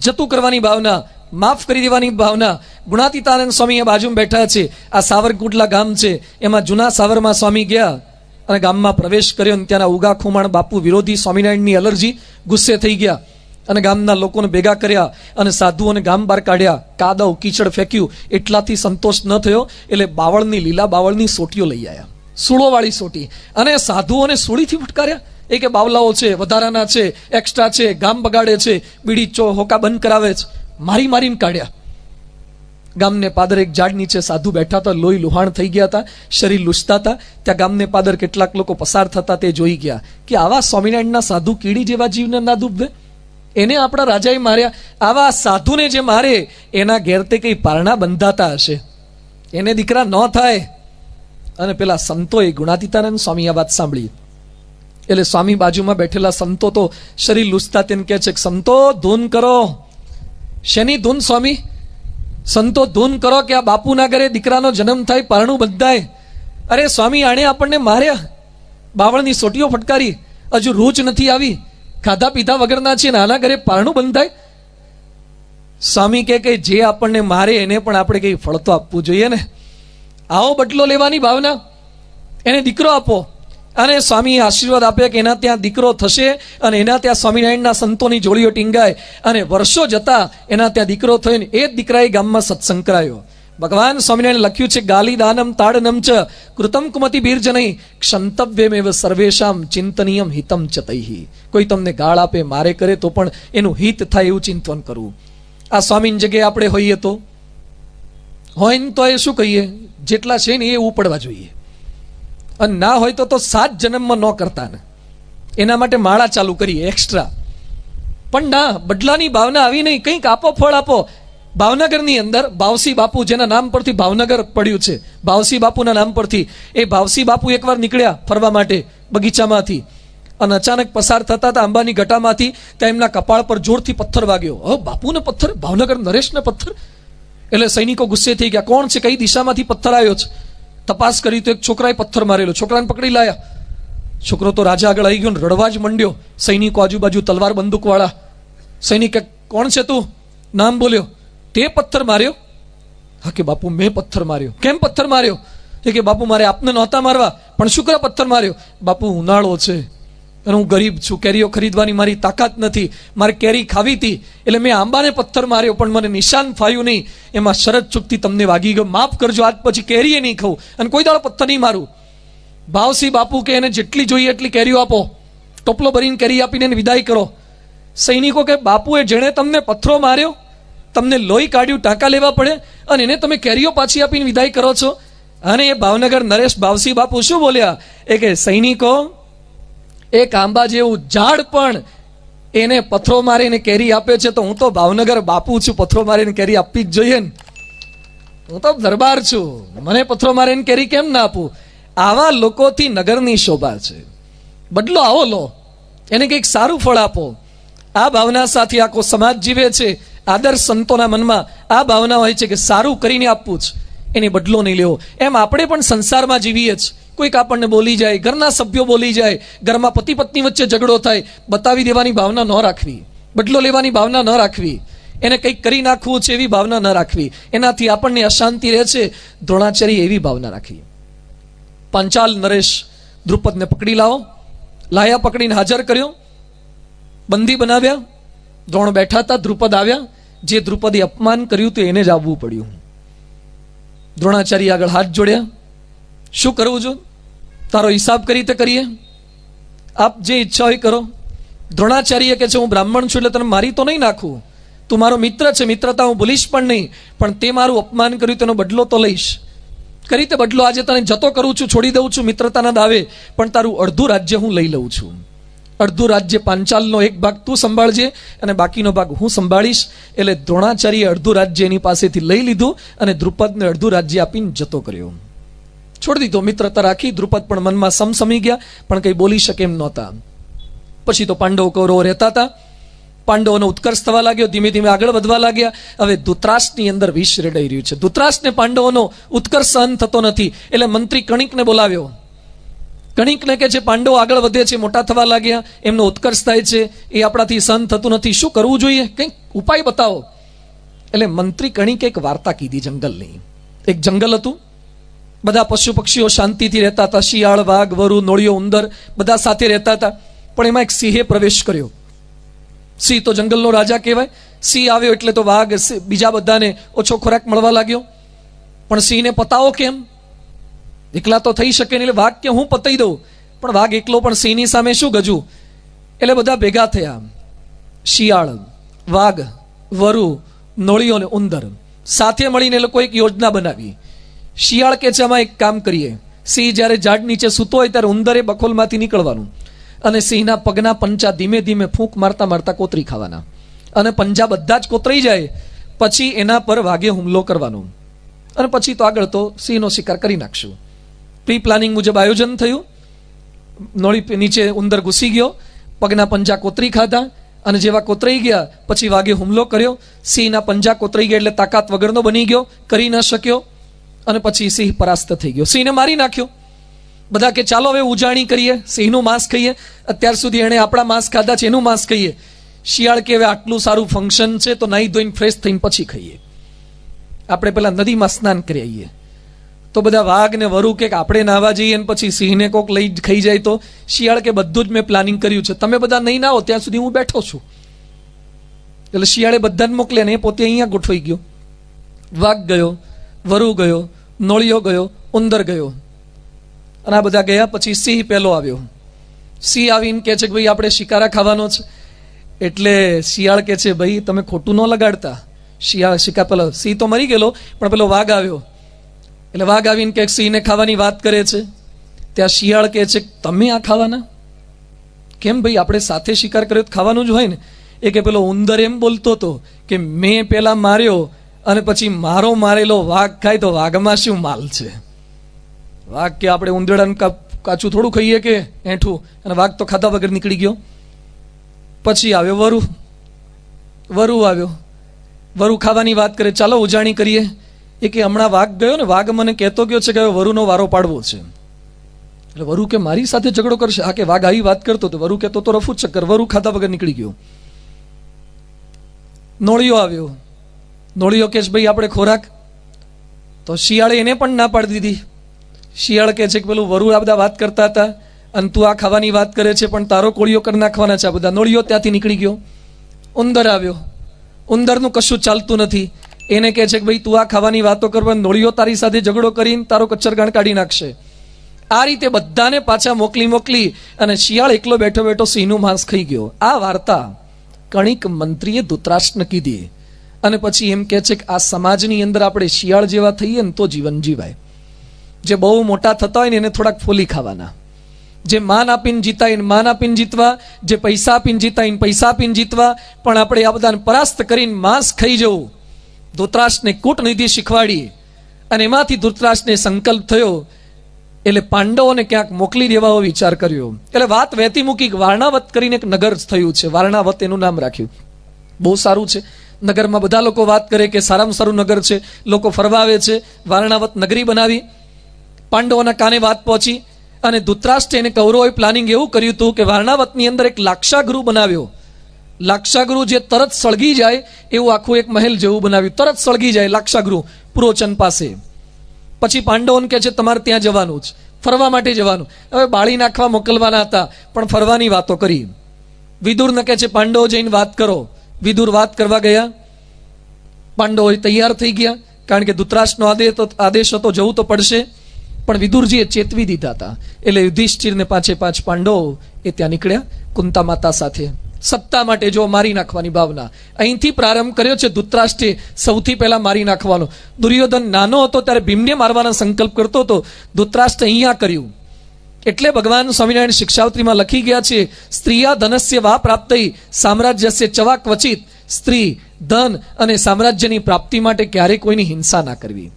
જતું કરવાની ભાવના, માફ કરી દેવાની ભાવના. ગુણાતીતાનંદ સ્વામી બાજુમાં બેઠા છે. આ સાવરકુંડલા ગામ છે, એમાં જૂના સાવરમાં સ્વામી ગયા અને ગામમાં પ્રવેશ કર્યો અને ત્યાંના ઉગા ખુમાણ બાપુ વિરોધી સ્વામિનારાયણની એલર્જી, ગુસ્સે થઈ ગયા અને ગામના લોકોને ભેગા કર્યા અને સાધુઓને ગામ બહાર કાઢ્યા, કાદવ કીચડ ફેંક્યું. એટલાથી સંતોષ ન થયો એટલે બાવળની, લીલા બાવળની સોટીઓ લઈ આવ્યા, સૂળોવાળી સોટી, અને સાધુઓને સૂળીથી ફટકાર્યા. એ કે બાવલાઓ છે, વધારાના છે, એક્સ્ટ્રા છે, ગામ બગાડે છે, બીડી હોકા બંધ કરાવે છે. મારી મારીને કાઢ્યા. ગામને પાદર એક ઝાડ નીચે સાધુ બેઠા હતા, લોહી લુહાણ થઈ ગયા હતા, શરીર લૂછતા હતા. ત્યાં ગામને પાદર કેટલાક લોકો પસાર થતા તે જોઈ ગયા કે આવા સ્વામિનારાયણના સાધુ કીડી જેવા જીવને ના ડૂબવે, એને આપણા રાજાએ માર્યા. આવા સાધુને જે મારે એના ઘેર તે કઈ પારણા બંધાતા હશે, એને દીકરા ન થાય. અને પેલા સંતોએ, ગુણાતીતાનંદ સ્વામી આ વાત સાંભળી એટલે સ્વામી બાજુમાં બેઠેલા સંતો તો શરીર લૂછતા તેને કહે છે કે સંતો ધૂન કરો. શેની ધૂન સ્વામી? સંતો ધૂન કરો કે આ બાપુના ઘરે દીકરાનો જન્મ થાય, પારણું બંધાય. અરે સ્વામી, આણે આપણને માર્યા, બાવળની સોટીઓ ફટકારી, હજુ રૂચ નથી આવી, ખાધા પીધા વગરના છે, આના ઘરે પારણું બંધાય. સ્વામી કે જે આપણને મારે એને પણ આપણે કઈ ફળ તો આપવું જોઈએ ને. આવો બદલો લેવાની ભાવના, એને દીકરો આપો. અને સ્વામીએ આશીર્વાદ આપ્યા કે એના ત્યાં દીકરો થશે અને એના ત્યાં સ્વામિનારાયણના સંતોની જોડીઓ ટીંગાય. અને વર્ષો જતા એના ત્યાં દીકરો થયો ને એ જ દીકરાએ ગામમાં સત્સંગ કરાયો. ભગવાન સ્વામિનારાયણ લખ્યું છે, ગાલી દાનમ તાડનમ ચ કૃતમ કુમતિ બીર્જનૈ ક્ષંતવ્યમેવ સર્વેશામ ચિંતનીયમ હિતમ ચ તૈહિ. કોઈ તમને ગાળ આપે, મારે કરે તો પણ એનું હિત થાય એવું ચિંતન કરવું. આ સ્વામીની જગ્યાએ આપણે હોઈએ તો હોય ને તો એ શું કહીએ, જેટલા છે ને એ ઉપડવા જોઈએ, અને ના હોય તો 7 જન્મમાં ન કરતા ને, એના માટે માળા ચાલુ કરીએ એક્સ્ટ્રા. પણ ના, બદલાની ભાવના આવી નહીં, કંઈક આપો, ફળ આપો. ભાવનગરની અંદર ભાવસી બાપુ, જેના નામ પરથી ભાવનગર પડ્યું છે, ભાવસી બાપુના નામ પરથી, એ ભાવસી બાપુ એકવાર નીકળ્યા ફરવા માટે બગીચામાંથી અને અચાનક પસાર થતા હતા આંબાની ઘટામાંથી, ત્યાં એમના કપાળ પર જોરથી પથ્થર વાગ્યો. બાપુને પથ્થર, ભાવનગર નરેશને પથ્થર. એટલે સૈનિકો ગુસ્સે થઈ ગયા, કોણ છે, કઈ દિશામાંથી પથ્થર આવ્યો છે? તપાસ કરી તો એક છોકરાએ પથ્થર મારેલો, છોકરાને પકડી લાયા. છોકરો તો રાજા આગળ આવી ગયો ને રડવા જ મંડ્યો. સૈનિકો આજુબાજુ તલવાર બંદૂક વાળા. સૈનિક કોણ છે તું? નામ બોલ્યો. તે પથ્થર માર્યો? હા કે બાપુ મેં પથ્થર માર્યો. કેમ પથ્થર માર્યો? એ કે બાપુ મારે આપને નહોતા મારવા, પણ શું કરે પથ્થર માર્યો? બાપુ ઉનાળો છે અને હું ગરીબ છું, કેરીઓ ખરીદવાની મારી તાકાત નથી, મારે કેરી ખાવી હતી એટલે મેં આંબાને પથ્થર માર્યો, પણ મને નિશાન ફાયું નહીં, એમાં શરત ચૂકતી તમને વાગી ગયો, માફ કરજો, આજ પછી કેરીએ નહીં ખાઉં અને કોઈ દાડો પથ્થર નહીં મારું. ભાવસી બાપુ કે એને જેટલી જોઈએ એટલી કેરીઓ આપો, ટોપલો ભરીને કેરી આપીને એને વિદાય કરો. સૈનિકો કે બાપુએ જેણે તમને પથ્થરો માર્યો, તમને લોહી કાઢ્યું, ટાંકા લેવા પડે, અને એને તમે કેરીઓ પાછી આપીને વિદાય કરો છો. અને એ ભાવનગર નરેશ ભાવસી બાપુ શું બોલ્યા? એ કે સૈનિકો, એક આંબા જેવું ઝાડ પણ એને પથ્થરો મારીને કેરી આપે છે, તો હું તો ભાવનગર બાપુ છું, પથ્થરો મારીને કેરી આપવી જ જોઈએ ને. હું તો દરબાર છું, મને પથ્થરો મારીને કેરી કેમ ના આપું? આવા લોકોથી નગરની શોભા છે. બદલો આવો લો, એને કંઈક સારું ફળ આપો. આ ભાવના સાથે આખો સમાજ જીવે છે. આદર્શ સંતોના મનમાં આ ભાવના હોય છે કે સારું કરીને આપવું જ, એને બદલો નહીં લેવો. એમ આપણે પણ સંસારમાં જીવીએ જ. કોઈક આપણને બોલી જાય, ઘરના સભ્યો બોલી જાય, ઘરમાં પતિ પત્ની વચ્ચે ઝઘડો થાય, બતાવી દેવાની ભાવના ન રાખવી, બદલો લેવાની ભાવના ન રાખવી, એને કંઈક કરી નાખવું છે એવી ભાવના ન રાખવી, એનાથી આપણને અશાંતિ રહે છે. દ્રોણાચાર્ય એવી ભાવના રાખવી. પાંચાલ નરેશ દ્રુપદને પકડી લાવો, લાયા, પકડીને હાજર કર્યો, બંદી બનાવ્યા. દ્રોણ બેઠા હતા, દ્રુપદ આવ્યા. જે દ્રુપદે અપમાન કર્યું તો એને જ આવવું પડ્યું. દ્રોણાચાર્ય આગળ હાથ જોડ્યા, શું કરવું છું? તારો હિસાબ કરી તે કરીએ, આપ જે ઈચ્છા હોય કરો. દ્રોણાચાર્ય કે છે, હું બ્રાહ્મણ છું એટલે તને મારી તો નહીં નાખું, તું મારો મિત્ર છે, મિત્રતા હું ભૂલીશ પણ નહીં, પણ તે મારું અપમાન કર્યું તેનો બદલો તો લઈશ. કરી તે બદલો આજે તને જતો કરું છું, છોડી દઉં છું મિત્રતાના દાવે, પણ તારું અડધું રાજ્ય હું લઈ લઉં છું. અડધું રાજ્ય પાંચાલનો એક ભાગ તું સંભાળજે અને બાકીનો ભાગ હું સંભાળીશ. એટલે દ્રોણાચાર્ય અડધું રાજ્ય એની પાસેથી લઈ લીધું અને દ્રુપદને અડધું રાજ્ય આપીને જતો કર્યો, છોડી દીધો. મિત્રતા રાખી. દ્રુપદ પણ મનમાં સમસમી ગયા, પણ કંઈ બોલી શકે એમ નહોતા. પછી તો પાંડવો કૌરવો રહેતા હતા. પાંડવોનો ઉત્કર્ષ થવા લાગ્યો, ધીમે ધીમે આગળ વધવા લાગ્યા. હવે ધૃતરાષ્ટ્રની અંદર વિષ રેડાઈ રહ્યું છે. ધૃતરાષ્ટ્રને પાંડવોનો ઉત્કર્ષ સહન થતો નથી, એટલે મંત્રી કણિકને બોલાવ્યો. કણિકને કે છે પાંડવો આગળ વધે છે, મોટા થવા લાગ્યા, એમનો ઉત્કર્ષ થાય છે, એ આપણાથી સહન થતું નથી, શું કરવું જોઈએ, કંઈક ઉપાય બતાવો. એટલે મંત્રી કણિકે એક વાર્તા કીધી જંગલની. એક જંગલ હતું, બધા પશુ પક્ષીઓ શાંતિથી રહેતા હતા, શિયાળ, વાઘ, વરુ, નોળિયો, ઉંદર બધા સાથે રહેતા હતા. પણ એમાં એક સિંહે પ્રવેશ કર્યો. સિંહ તો જંગલનો રાજા કહેવાય. સિંહ આવ્યો એટલે તો વાઘ બીજા બધાને ઓછો ખોરાક મળવા લાગ્યો. પણ સિંહને પતાવો કેમ? એકલા તો થઈ શકે નહીં. એટલે વાઘ કે હું પતાઈ દઉં, પણ વાઘ એકલો પણ સિંહની સામે શું ગજું? એટલે બધા ભેગા થયા, શિયાળ, વાઘ, વરુ, નોળિયો અને ઉંદર સાથે મળીને એ લોકો એક યોજના બનાવી. શિયાળ કે છે આમાં એક કામ કરીએ, સિંહ જ્યારે ઝાડ નીચે સૂતો હોય ત્યારે ઉંદરે બખોલમાંથી નીકળવાનું અને સિંહના પગના પંજા ધીમે ધીમે ફૂંક મારતા મારતા કોતરી ખાવાના, અને પંજા બધા જ કોતરાઈ જાય પછી એના પર વાઘે હુમલો કરવાનો, અને પછી તો આગળ તો સિંહનો શિકાર કરી નાખશું. પ્રી પ્લાનિંગ મુજબ આયોજન થયું. નોળી નીચે ઉંદર ઘૂસી ગયો, પગના પંજા કોતરી ખાધા, અને જેવા કોતરાઈ ગયા પછી વાઘે હુમલો કર્યો. સિંહના પંજા કોતરાઈ ગયા એટલે તાકાત વગરનો બની ગયો, કરી ન શક્યો, અને પછી સિંહ પરાસ્ત થઈ ગયો, સિંહને મારી નાખ્યો. બધા કે ચાલો હવે ઉજાણી કરીએ, સિંહનું માંસ ખાઈએ, અત્યાર સુધી એણે આપણા માંસ ખાધા છે એનું માંસ ખાઈએ. શિયાળ કે હવે આટલું સારું ફંક્શન છે તો નાહી ધોઈને ફ્રેશ થઈને પછી ખાઈએ, આપણે પેલા નદીમાં સ્નાન કરી આવીએ. તો બધા વાઘ ને વરુ કે આપણે નાહવા જઈએ અને પછી સિંહને કોક લઈ ખાઈ જાય તો? શિયાળ કે બધું જ મેં પ્લાનિંગ કર્યું છે, તમે બધા નહીં નાહો ત્યાં સુધી હું બેઠો છું. એટલે શિયાળે બધાને મોકલ્યા ને એ પોતે અહીંયા ગોઠવાઈ ગયો. વાઘ ગયો, વરુ ગયો, નોળિયો ગયો, ઉંદર ગયો, અને આ બધા ગયા. પછી સિંહ પહેલો આવ્યો. સિંહ આવીને કે છે કે ભાઈ આપણે શિકારા ખાવાનો છે. એટલે શિયાળ કે છે ભાઈ તમે ખોટું ન લગાડતા. પેલો સિંહ તો મરી ગયેલો, પણ પેલો વાઘ આવ્યો. એટલે વાઘ આવીને કે સિંહને ખાવાની વાત કરે છે. ત્યાં શિયાળ કે છે તમે આ ખાવાના કેમ? ભાઈ આપણે સાથે શિકાર કર્યો તો ખાવાનું જ હોય ને. એ કે પેલો ઉંદર એમ બોલતો હતો કે મેં પેલા માર્યો અને પછી મારો મારેલો વાઘ ખાય તો વાઘમાં શું માલ છે? વાઘ કે આપણે ઉંદરડાનું કાચું થોડું ખાઈએ કે એઠું, અને વાઘ તો ખાધા વગર નીકળી ગયો. પછી આવ્યો વરુ આવ્યો. વરુ ખાવાની વાત કરે, ચાલો ઉજાણી કરીએ. એ કે હમણાં વાઘ ગયો ને, વાઘ મને કહેતો ગયો છે કે હવે વરુનો વારો પાડવો છે. એટલે વરુ કે મારી સાથે ઝઘડો કરશે? આ કે વાઘ આવી વાત કરતો તો વરુ કહેતો તો રફુ ચક્કર. વરુ ખાધા વગર નીકળી ગયો. નોળિયો આવ્યો. નોળિયો કે ભાઈ આપણે ખોરાક, તો શિયાળે એને પણ ના પાડી દીધી. શિયાળ કે છે કે પેલું વરુ આ બધા વાત કરતા હતા અને તું આ ખાવાની વાત કરે છે, પણ તારો કોળિયો કરી નાખવાના છે આ બધા. નોળિયો ત્યાંથી નીકળી ગયો. ઉંદર આવ્યો. ઉંદરનું કશું ચાલતું નથી. એને કહે છે કે ભાઈ તું આ ખાવાની વાતો કરવા, નોળિયો તારી સાથે ઝઘડો કરીને તારો કચ્ચરગાણ કાઢી નાખશે. આ રીતે બધાને પાછા મોકલી અને શિયાળ એકલો બેઠો બેઠો સિંહનું માંસ ખાઈ ગયો. આ વાર્તા કણિક મંત્રીએ ધૃતરાષ્ટ્રને કીધી. અને પછી એમ કહે છે કે આ સમાજની અંદર આપણે શિયાળ જેવા થઈએ ને તો જીવન જીવાય. જે બહુ મોટા થતા હોય ને એને થોડાક ફોલી ખાવાના. જે માન આપીને જીતાય એને માન આપીને જીતવા, જે પૈસા આપીને જીતાય એને પૈસા આપીને જીતવા. પણ આપણે આ બધાને પરાસ્ત કરીને માંસ ખાઈ જવું. ધૃતરાષ્ટ્રને કૂટનીતિ શીખવાડી અને એમાંથી ધૃતરાષ્ટ્રને સંકલ્પ થયો. એટલે પાંડવોને ક્યાંક મોકલી દેવાનો વિચાર કર્યો. એટલે વાત વહેતી મૂકી. વારણાવત કરીને એક નગર થયું છે, વારણાવત એનું નામ રાખ્યું. બહુ સારું છે. નગરમાં બધા લોકો વાત કરે કે સારામાં સારું નગર છે, લોકો ફરવા આવે છે. વારણાવત નગરી બનાવી. પાંડવોના કાને વાત પહોંચી અને ધૃતરાષ્ટ્ર અને કૌરવોએ પ્લાનિંગ એવું કર્યું હતું કે વારણાવતની અંદર એક લાક્ષાગૃહ બનાવ્યો. લાક્ષાગૃહ જે તરત સળગી જાય એવું આખું એક મહેલ જેવું બનાવ્યું. તરત સળગી જાય લાક્ષાગૃહ પુરોચન પાસે. પછી પાંડવોને કહે છે તમારે ત્યાં જવાનું જ, ફરવા માટે જવાનું. હવે બાળી નાખવા મોકલવાના હતા પણ ફરવાની વાતો કરી. વિદુરને કહે છે પાંડવો જઈને વાત કરો. વિદુર વાત કરવા ગયા. પાંડવો તૈયાર થઈ ગયા, કારણ કે ધૃતરાષ્ટ્રનો આદેશ હતો જવું તો પડશે. પણ વિદુરજીએ ચેતવી દીધા હતા. એટલે યુધિષ્ઠિરને પાંચે પાંચ પાંડવો એ ત્યાં નીકળ્યા કુંતા માતા સાથે. સત્તા માટે જો મારી નાખવાની ભાવના અહીંથી પ્રારંભ કર્યો છે. ધૃતરાષ્ટ્રે સૌથી પહેલા મારી નાખવાનો. દુર્યોધન નાનો હતો ત્યારે ભીમને મારવાનો સંકલ્પ કરતો હતો. ધૃતરાષ્ટ્ર અહીંયા કર્યું. એટલે ભગવાન સ્વામિનારાયણ શિક્ષાવત્રીમાં લખી ગયા છે, સ્ત્રીયા ધનસ્ય વા પ્રાપ્તૈ સામ્રાજ્યસ્ય ચવા ક્વચિત. સ્ત્રી, ધન અને સામ્રાજ્યની પ્રાપ્તિ માટે ક્યારેય કોઈની હિંસા ના કરવી.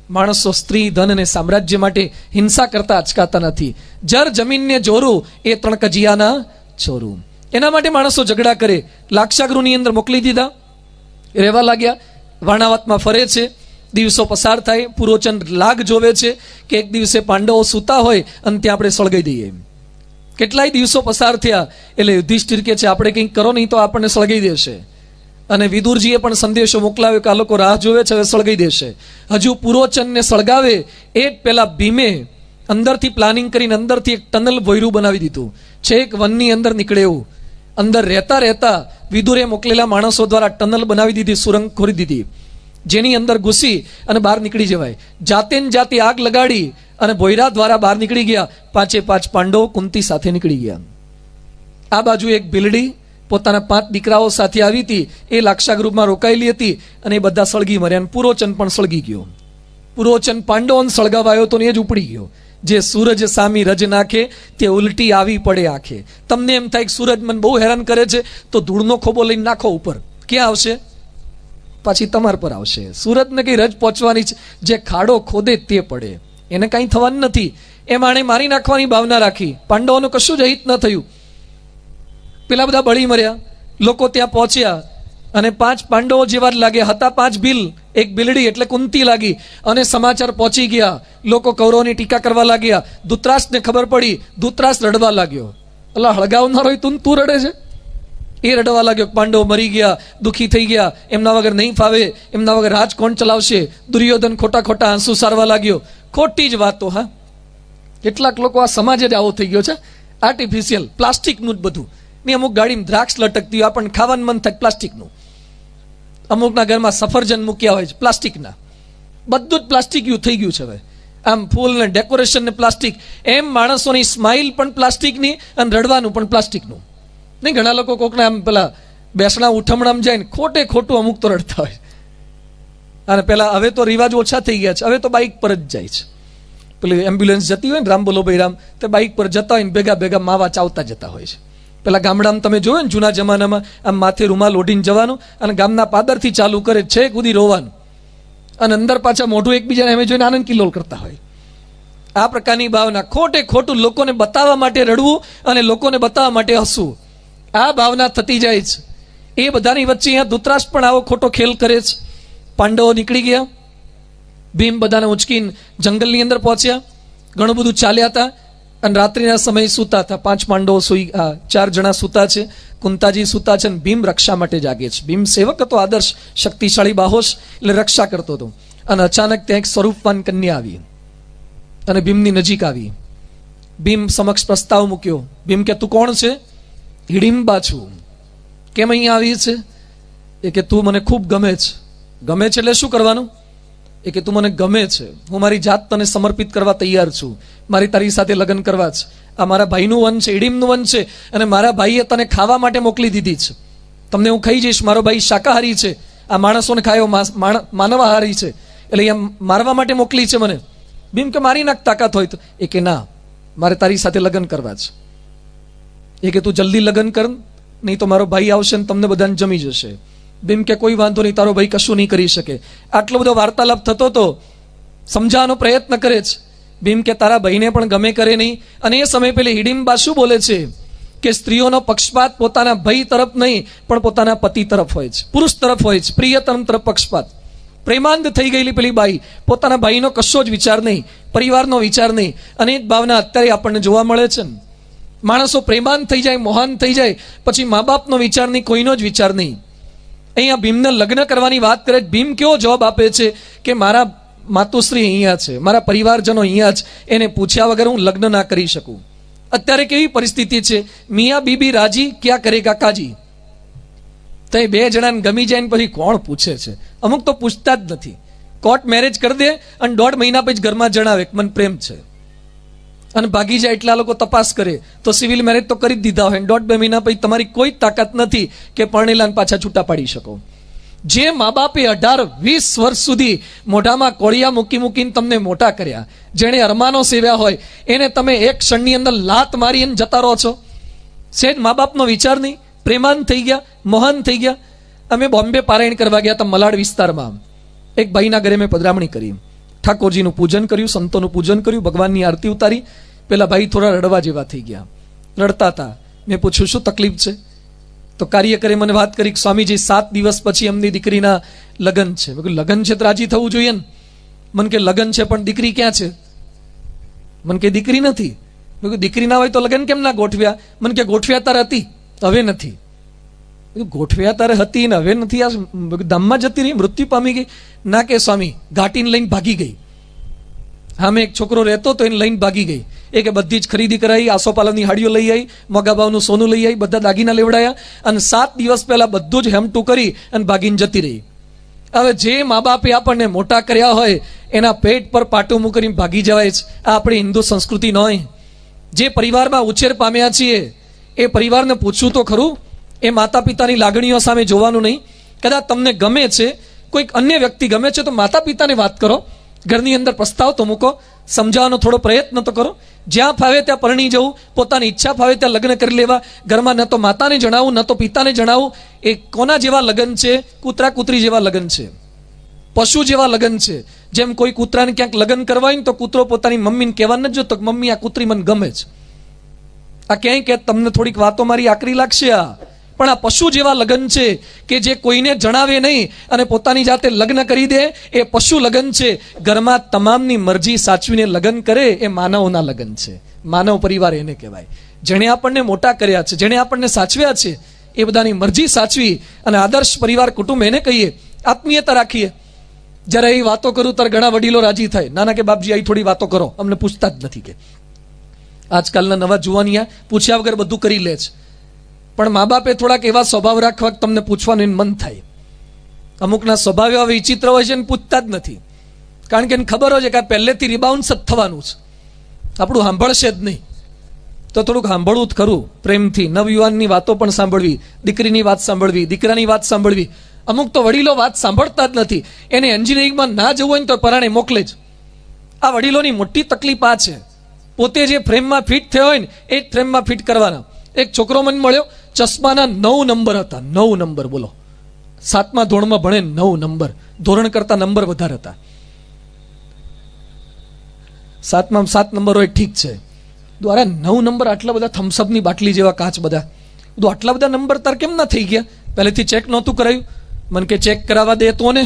માણસો સ્ત્રી, ધન અને સામ્રાજ્ય માટે હિંસા કરતા અચકાતા નથી. જર જમીનને જોરું એ ત્રણ કજિયાના ચોરું. એના માટે માણસો ઝઘડા કરે. લાક્ષાગૃહની અંદર મોકલી દીધા. રહેવા લાગ્યા. વારણાવતમાં ફરે છે. દિવસો પસાર થાય, પુરોચન લાગ જોવે છે કે એક દિવસે પાંડવો સૂતા હોય અને ત્યાં આપણે સળગાઈ દઈએ. કેટલાય દિવસો પસાર થયા એટલે યુધિષ્ઠિર કે છે આપણે કંઈક કરો નહીં તો આપણને સળગાઈ દેશે. અને વિદુરજીએ પણ સંદેશો મોકલાવ્યો કે આ લોકો રાહ જોવે છે, હવે સળગાઈ દેશે. હજુ પુરોચનને સળગાવે એ જ પેલા ભીમે અંદરથી પ્લાનિંગ કરીને અંદરથી એક ટનલ ભોયરું બનાવી દીધું, છેક વનની અંદર નીકળે એવું. અંદર રહેતા રહેતા વિદુરે મોકલેલા માણસો દ્વારા ટનલ બનાવી દીધી, સુરંગ ખોરી દીધી, જેની અંદર ઘૂસી અને બહાર નીકળી જવાય. જાતે ને જાતે આગ લગાડી અને ભોયરા દ્વારા બહાર નીકળી ગયા. 5 પાંડવો કુંતી સાથે નીકળી ગયા. આ બાજુ એક ભીલડી પોતાના 5 દીકરાઓ સાથે આવી હતી, એ લાક્ષાગૃહમાં રોકાયેલી હતી અને એ બધા સળગી મર્યા. અને પુરોચન પણ સળગી ગયો. પુરોચન પાંડવોને સળગાવાયો તો એ જ ઉપડી ગયો. જે સૂરજ સામી રજ નાખે તે ઉલટી આવી પડે આંખે. તમને એમ થાય કે સૂરજ મને બહુ હેરાન કરે છે તો ધૂળનો ખોબો લઈને નાખો ઉપર, ક્યાં આવશે? પાછી તમારા પર આવશે. સૂરજને કઈ રજ પહોંચવાની છે, જે ખાડો ખોદે તે પડે, એને કાંઈ થવાનું નથી. એ માણે મારી નાખવાની ભાવના રાખી. પાંડવોનું કશું જ હિત ન થયું. પેલા બધા બળી મર્યા. લોકો ત્યાં પહોંચ્યા અને 5 પાંડવો જેવા જ લાગ્યા હતા. 5 ભીલ, એક બિલડી એટલે કુંતી લાગી અને સમાચાર પહોંચી ગયા. લોકો કૌરવોની ટીકા કરવા લાગ્યા. ધૃતરાષ્ટ્રને ખબર પડી. ધૃતરાષ્ટ્ર રડવા લાગ્યો. અલા હળગાવનારો તું રડે છે? એ રડવા લાગ્યો. પાંડવો મરી ગયા, દુઃખી થઈ ગયા, એમના વગર નહીં ફાવે, એમના વગર રાજ કોણ ચલાવશે? દુર્યોધન ખોટા ખોટા આંસુ સારવા લાગ્યો. ખોટી જ વાતો. હા, કેટલાક લોકો આ સમાજ જ આવો થઈ ગયો છે, આર્ટિફિશિયલ, પ્લાસ્ટિકનું જ બધું. ને અમુક ગાડીમાં દ્રાક્ષ લટકતી હોય, આપણને ખાવાનું મન થાય પ્લાસ્ટિકનું. અમુકના ઘરમાં સફરજન મૂક્યા હોય છે પ્લાસ્ટિકના. બધું જ પ્લાસ્ટિક યુ થઈ ગયું છે હવે. આમ ફૂલ ને ડેકોરેશન ને પ્લાસ્ટિક, એમ માણસોની સ્માઇલ પણ પ્લાસ્ટિકની અને રડવાનું પણ પ્લાસ્ટિકનું. નહીં, ઘણા લોકો કોકના આમ પેલા બેસણા ઉઠમણામાં જાય ને ખોટે ખોટું અમુક તો રડતા હોય. અને પેલા હવે તો રિવાજ ઓછા થઈ ગયા છે, હવે તો બાઇક પર જ જાય છે. પેલી એમ્બ્યુલન્સ જતી હોય ને, રામ બોલો ભાઈ રામ, તે બાઇક પર જતા હોય ને ભેગા ભેગા માવા ચાવતા જતા હોય છે. પેલા ગામડામાં તમે જોયો ને જૂના જમાનામાં, આમ માથે રૂમાલ ઓઢીને જવાનું અને ગામના પાદરથી ચાલુ કરે છે સુધી રોવાનું અને અંદર પાછા મોઢું એકબીજાને અમે જોઈને આનંદ કિલ્લોલ કરતા હોય. આ પ્રકારની ભાવના, ખોટે ખોટું લોકોને બતાવવા માટે રડવું અને લોકોને બતાવવા માટે હસવું, આ ભાવના થતી જાય છે. એ બધાની વચ્ચે અહીંયા ધૃતરાષ્ટ્ર પણ આવો ખોટો ખેલ કરે છે. પાંડવો નીકળી ગયા. ભીમ બધાને ઉંચકીને જંગલની અંદર પહોંચ્યા. ઘણું બધું ચાલ્યા હતા અને રાત્રિના સમયે સૂતા હતા. 5 પાંડવો સુઈ, 4 જણા સૂતા છે. કુંતાજી સૂતા છે અને ભીમ રક્ષા માટે જાગે છે. ભીમ સેવક હતો, આદર્શ શક્તિશાળી બાહોશ, એટલે રક્ષા કરતો હતો. અને અચાનક ત્યાં એક સ્વરૂપવાન કન્યા આવી અને ભીમની નજીક આવી. ભીમ સમક્ષ પ્રસ્તાવ મૂક્યો. ભીમ કે તું કોણ છે? હિડિંબા છું. કેમ અહીંયા આવી છે? એ કે તું મને ખૂબ ગમે છે. ગમે છે એટલે શું કરવાનું? એ કે તું મને ગમે છે, હું મારી જાત તને સમર્પિત કરવા તૈયાર છું, મારી તારી સાથે લગ્ન કરવા છે. આ મારા ભાઈનું વન છે, હિડિંબનું વન છે, અને મારા ભાઈએ તને ખાવા માટે મોકલી દીધી છે. તમને હું ખાઈ જઈશ. મારો ભાઈ શાકાહારી છે, આ માણસોને ખાયો માનવાહારી છે, એટલે અહીંયા મારવા માટે મોકલી છે મને. ભીમ કે મારી નાખ તાકાત હોય તો. એ કે ના, મારે તારી સાથે લગ્ન કરવા છે. એ કે તું જલ્દી લગ્ન કર, નહીં તો મારો ભાઈ આવશે ને તમને બધાને જમી જશે. ભીમ કે કોઈ વાંધો નહીં, તારો ભાઈ કશું નહીં કરી શકે. આટલો બધો વાર્તાલાપ થતો તો સમજાવવાનો પ્રયત્ન કરે છે. ભીમ કે તારા ભાઈને પણ ગમે કરે નહીં. અને એ સમય પેલી હિડિંબા શું બોલે છે કે સ્ત્રીઓનો પક્ષપાત પોતાના ભાઈ તરફ નહીં પણ પોતાના પતિ તરફ હોય છે, પુરુષ તરફ હોય છે, પ્રિયતમ તરફ પક્ષપાત. પ્રેમાંધ થઈ ગયેલી પેલી બાઈ, પોતાના ભાઈનો કશો જ વિચાર નહીં, પરિવારનો વિચાર નહીં. અને એ જ ભાવના અત્યારે આપણને જોવા મળે છે ને. માણસો પ્રેમાંધ થઈ જાય, મોહાન થઈ જાય, પછી મા બાપનો વિચાર નહીં, કોઈનો જ વિચાર નહીં. અહીંયા ભીમને લગ્ન કરવાની વાત કરે. ભીમ કેવો જવાબ આપે છે કે મારા માતુશ્રી અહીંયા છે, મારા પરિવારજનો અહીંયા છે, એને પૂછ્યા વગર હું લગ્ન ના કરી શકું. અત્યારે કેવી પરિસ્થિતિ છે? મિયા બીબી રાજી, ક્યાં કરેગા કાજી. તો એ 2 જણાને ગમી જાય ને પછી કોણ પૂછે છે? અમુક તો પૂછતા જ નથી. કોર્ટ મેરેજ કરી દે અને 1.5 મહિના પછી ઘરમાં જણાવે કે મને પ્રેમ છે, અને ભાગી જાય. એટલા લોકો તપાસ કરે તો સિવિલ મેરેજ તો કરી જ દીધા હોય. 1.5-2 મહિના પછી તમારી કોઈ તાકાત નથી કે પરણેલાને પાછા છૂટા પાડી શકો. જે મા બાપે 18-20 વર્ષ સુધી મોઢામાં કોળિયા મૂકી મૂકીને તમને મોટા કર્યા, જેણે અરમાનો સેવ્યા હોય, એને તમે એક ક્ષણની અંદર લાત મારી અને જતા રહો છો. સેજ મા બાપનો વિચાર નહીં, પ્રેમાન થઈ ગયા, મોહન થઈ ગયા. અમે બોમ્બે પારાયણ કરવા ગયા હતા મલાડ વિસ્તારમાં. એક ભાઈના ઘરે મેં પધરામણી કરી, ઠાકોરજીનું પૂજન કર્યું, સંતોનું પૂજન કર્યું, ભગવાનની આરતી ઉતારી. પેલા ભાઈ થોડા રડવા જેવા થઈ ગયા, રડતા હતા. મેં પૂછ્યું શું તકલીફ છે? તો કાર્યકરે મને વાત કરી કે સ્વામીજી 7 દિવસ પછી એમની દીકરીના લગ્ન છે. મેં કહ્યું લગ્ન છે તો રાજી થવું જોઈએ ને. મને કે લગ્ન છે પણ દીકરી ક્યાં છે? મને કે દીકરી નથી. મેં કહ્યું દીકરી ના હોય તો લગ્ન કેમ ના ગોઠવ્યા? મને કે ગોઠવ્યા તારે હતી, હવે નથી. ગોઠવ્યા તારે હતી ને હવે નથી, આ ધામમાં જતી રહી, મૃત્યુ પામી ગઈ? ના કે સ્વામી ઘાટીને લઈને ભાગી ગઈ. હા, મેં એક છોકરો રહેતો તો એને લઈને ભાગી ગઈ. એ કે બધી જ ખરીદી કરાવી, આસોપાલવની હાડીઓ લઈ આવી, મોગાભાવનું સોનું લઈ આવી, બધા દાગીના લેવડાયા અને 7 દિવસ પહેલા બધું જ હેમટું કરી અને ભાગીને જતી રહી. હવે જે મા બાપે આપણને મોટા કર્યા હોય એના પેટ પર પાટું મૂકીને ભાગી જવાય છે. આ આપણી હિન્દુ સંસ્કૃતિ ન હોય. જે પરિવારમાં ઉછેર પામ્યા છીએ એ પરિવારને પૂછવું તો ખરું. એ માતા પિતાની લાગણીઓ સામે જોવાનું નહીં. કદાચ તમને ગમે છે, કોઈક અન્ય વ્યક્તિ ગમે છે તો માતા પિતાને વાત કરો, ઘરની અંદર પ્રસ્તાવ તો મૂકો, સમજાવવાનો થોડો પ્રયત્ન તો કરો. જ્યાં ફાવે ત્યાં પરણી જવું, પોતાની ઈચ્છા ફાવે ત્યાં લગ્ન કરી લેવા, ઘરમાં ન તો માતાને જણાવું ન તો પિતાને જણાવું. એ કોના જેવા લગ્ન છે? કૂતરા કૂતરી જેવા લગ્ન છે, પશુ જેવા લગ્ન છે. જેમ કોઈ કૂતરાને ક્યાંક લગ્ન કરવા હોય ને તો કૂતરો પોતાની મમ્મીને કહેવા ન જોતો કે મમ્મી આ કૂતરી મને ગમે છે. આ ક્યાંય કે તમને થોડીક વાતો મારી આકરી લાગશે, પણ આ પશુ જેવા લગ્ન છે કે જે કોઈને જણાવે નહીં અને પોતાની જાતે લગ્ન કરી દે, એ પશુ લગ્ન છે. ઘરમાં તમામની મરજી સાચવીને લગ્ન કરે એ માનવના લગ્ન છે. માનવ પરિવાર એને કહેવાય. જેણે આપણને મોટા કર્યા છે, જેણે આપણને સાચવ્યા છે, એ બધાની મરજી સાચવી અને આદર્શ પરિવાર કુટુંબ એને કહીએ. આત્મીયતા રાખીએ. જ્યારે એ વાતો કરું ત્યારે ઘણા વડીલો રાજી થાય. નાના કે બાપજી અહીં થોડી વાતો કરો, અમને પૂછતા જ નથી. કે આજકાલના નવા જુવાનિયા પૂછ્યા વગર બધું કરી લે છે. પણ મા બાપે થોડાક એવા સ્વભાવ રાખવા કે તમને પૂછવાનું મન થાય. અમુકના સ્વભાવ એવા વિચિત્ર હોય છે ને પૂછતા જ નથી. કારણ કે એને ખબર હોય છે કે પહેલેથી રિબાઉન્સ જ થવાનું છે, આપણું સાંભળશે જ નહીં. તો થોડુંક સાંભળવું જ ખરું પ્રેમથી. નવયુવાનની વાતો પણ સાંભળવી, દીકરીની વાત સાંભળવી, દીકરાની વાત સાંભળવી. અમુક તો વડીલો વાત સાંભળતા જ નથી. એને એન્જિનિયરિંગમાં ના જવું હોય ને તો પરાણે મોકલે જ. આ વડીલોની મોટી તકલીફ આ છે. પોતે જે ફ્રેમમાં ફિટ થયો હોય ને એ જ ફ્રેમમાં ફિટ કરવાના. એક છોકરો મને મળ્યો, ચશ્માના 9 નંબર હતા. 9 નંબર, બોલો. 7મા ધોરણમાં ભણે, 9 નંબર. ધોરણ કરતા નંબર વધારે હતા. 7માં 7 નંબર હોય ઠીક છે, દ્વારા 9 નંબર, આટલા બધા થમ્સઅપની બાટલી જેવા કાચ બધા, આટલા બધા નંબર તાર કેમ ના થઈ ગયા? પહેલેથી ચેક નહોતું કરાયું? મને કે ચેક કરાવવા દે તો ને.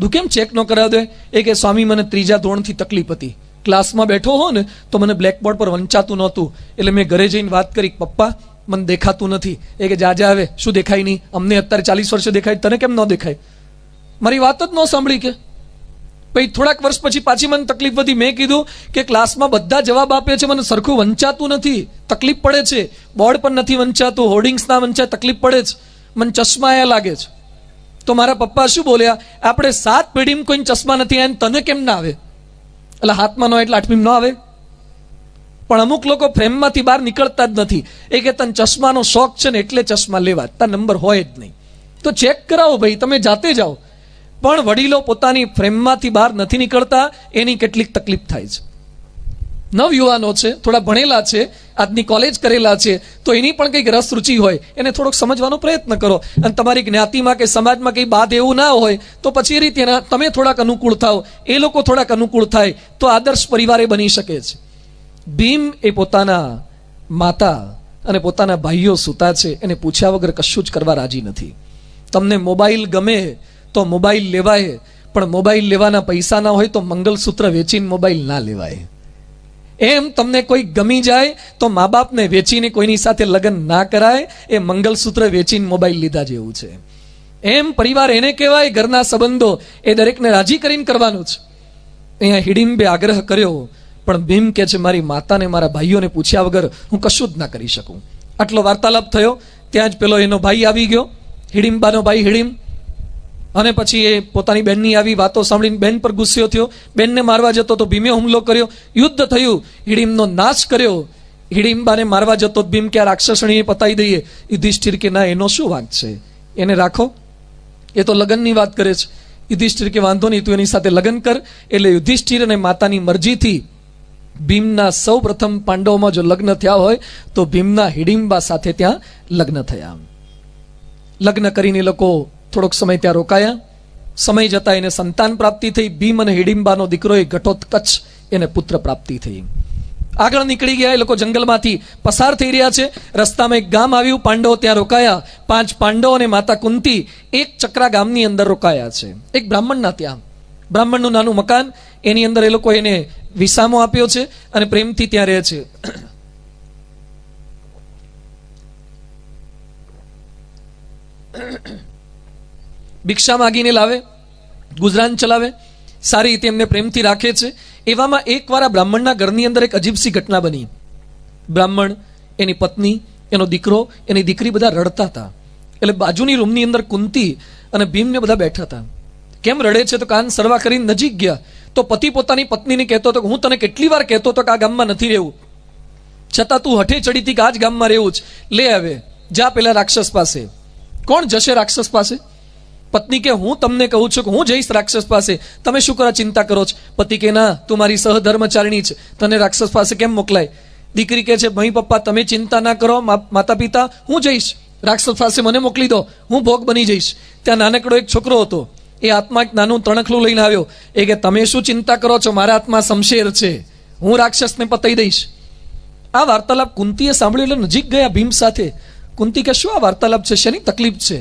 તું કેમ ચેક ન કરાવ દે? એ કે સ્વામી મને 3જા ધોરણથી તકલીફ હતી. ક્લાસમાં બેઠો હો ને તો મને બ્લેકબોર્ડ પર વંચાતું નહોતું. એટલે મેં ઘરે જઈને વાત કરી, પપ્પા મને દેખાતું નથી. એ કે જા આવે, શું દેખાય નહીં? અમને અત્યારે 40 વર્ષે દેખાય, તને કેમ ન દેખાય? મારી વાત જ ન સાંભળી. કે પછી થોડાક વર્ષ પછી પાછી મને તકલીફ વધી. મેં કીધું કે ક્લાસમાં બધા જવાબ આપે છે, મને સરખું વંચાતું નથી, તકલીફ પડે છે. બોર્ડ પર નથી વંચાતું, હોર્ડિંગ્સ ના વંચાય, તકલીફ પડે છે, મને ચશ્મા આયા લાગે છે. તો મારા પપ્પા શું બોલ્યા, આપણે 7 પેઢીમાં કોઈ ચશ્મા નથી આવ્યા, તને કેમ ના આવે? એટલે હાથમાં ન એટલે 8મી ન આવે. પણ અમુક લોકો ફ્રેમમાંથી બહાર નીકળતા જ નથી. એ કે તને ચશ્માનો શોખ છે ને એટલે ચશ્મા લેવા, તાર નંબર હોય જ નહીં. તો ચેક કરાવો ભાઈ, તમે જાતે જાઓ. પણ વડીલો પોતાની ફ્રેમમાંથી બહાર નથી નીકળતા, એની કેટલીક તકલીફ થાય છે. નવયુવાનો છે, થોડા ભણેલા છે, આજની કોલેજ કરેલા છે, તો એની પણ કંઈક રસ રુચિ હોય, એને થોડોક સમજવાનો પ્રયત્ન કરો. અને તમારી જ્ઞાતિમાં કે સમાજમાં કંઈ બાદ એવું ના હોય તો પછી એ રીતે તમે થોડાક અનુકૂળ થાઓ, એ લોકો થોડાક અનુકૂળ થાય તો આદર્શ પરિવારે બની શકે છે. ભીમ એ પોતાના માતા અને પોતાના ભાઈઓ સૂતા છે એને પૂછ્યા વગર કશું જ કરવા રાજી નથી. તમને મોબાઈલ ગમે તો મોબાઈલ લેવાય, પણ મોબાઈલ લેવાના પૈસા ના હોય તો મંગલસૂત્ર વેચીને મોબાઈલ ના લેવાય. એમ તમને કોઈ ગમી જાય તો મા બાપને વેચીને કોઈની સાથે લગ્ન ના કરાય. એ મંગલસૂત્ર વેચીને મોબાઈલ લીધા જેવું છે. એમ પરિવાર એને કહેવાય, ઘરના સંબંધો એ દરેકને રાજી કરીને કરવાનું છે. અહીંયા હિડિમ્બે આગ્રહ કર્યો, પણ ભીમ કે છે મારી માતાને મારા ભાઈઓને પૂછ્યા વગર હું કશું જ ના કરી શકું. આટલો વાર્તાલાપ થયો, ત્યાં જ પેલો એનો ભાઈ આવી ગયો, હિડિમ્બાનો ભાઈ હિડિમ. અને પછી એ પોતાની બેનની આવી વાતો સાંભળીને બેન પર ગુસ્સો થયો, બેનને મારવા જતો તો ભીમે હુમલો કર્યો, યુદ્ધ થયું, હિડિમનો નાશ કર્યો. હિડિમ્બાને મારવા જતો ભીમ કે આ રાક્ષસણીએ પતાવી દઈએ. યુધિષ્ઠિર કે ના, એનો શું વાંક છે, એને રાખો, એ તો લગ્નની વાત કરે છે. યુધિષ્ઠિર કે વાંધો નહીં, તું એની સાથે લગ્ન કર. એટલે યુધિષ્ઠિર અને માતાની મરજીથી ભીમના સૌ પ્રથમ પાંડવોમાં જો લગ્ન થયા હોય તો ભીમના હિડિમ્બા સાથે ત્યાં લગ્ન થયા. લગ્ન કરીને લોકો થોડોક સમય ત્યાં રોકાયા. સમય જતા એને સંતાન પ્રાપ્તિ થઈ. ભીમ અને હિડિમ્બાનો દીકરો એ ઘટોત્કચ, એને પુત્ર પ્રાપ્તિ થઈ. આગળ નીકળી ગયા. એ લોકો જંગલમાંથી પસાર થઈ રહ્યા છે. રસ્તામાં એક ગામ આવ્યું. પાંડવો ત્યાં રોકાયા. 5 પાંડવો અને માતા કુંતી એક ચક્રા ગામની અંદર રોકાયા છે. એક બ્રાહ્મણના ત્યાં, બ્રાહ્મણનું નાનું મકાન, એની અંદર એ લોકો એને વિસામો આપ્યો છે અને પ્રેમથી ત્યાં રહે છે. ભિક્ષા માગીને લાવે, ગુજરાન ચલાવે, સારી રીતે એમને પ્રેમથી રાખે છે. એવામાં એકવાર આ બ્રાહ્મણના ઘરની અંદર એક અજીબસી ઘટના બની. બ્રાહ્મણ, એની પત્ની, એનો દીકરો, એની દીકરી બધા રડતા હતા. એટલે બાજુની રૂમની અંદર કુંતી અને ભીમને બધા બેઠા હતા. કેમ રડે છે તો કાન સરવા કરીને નજીક ગયા તો પતિ પોતાની પત્નીને કહેતો હતો કે હું તને કેટલી વાર કહેતો હતો કે આ ગામમાં નથી રહેવું, છતાં તું હઠે ચડી હતી કે આ જ ગામમાં રહેવું જ. લે હવે જા પેલા રાક્ષસ પાસે. કોણ જશે રાક્ષસ પાસે? પત્ની કે હું તમને કહું છું કે હું જઈશ રાક્ષસ પાસે, તમે શું કરવા ચિંતા કરો છો? પતિ કે ના, તું મારી સહધર્મચારિણી છે, તને રાક્ષસ પાસે કેમ મોકલાય? દીકરી કે છે ભાઈ પપ્પા તમે ચિંતા ના કરો, માતા પિતા હું જઈશ રાક્ષસ પાસે, મને મોકલી દો, હું ભોગ બની જઈશ. ત્યાં નાનકડો એક છોકરો હતો. એ હાથમાં એક નાનું તણખલું લઈને આવ્યો. એ કે તમે શું ચિંતા કરો છો, મારા હાથમાં શમશેર છે, હું રાક્ષસને પતાઈ દઈશ. આ વાર્તાલાપ કુંતીએ સાંભળ્યું એટલે નજીક ગયા ભીમ સાથે. કુંતી કે શું આ વાર્તાલાપ છે, શેની તકલીફ છે?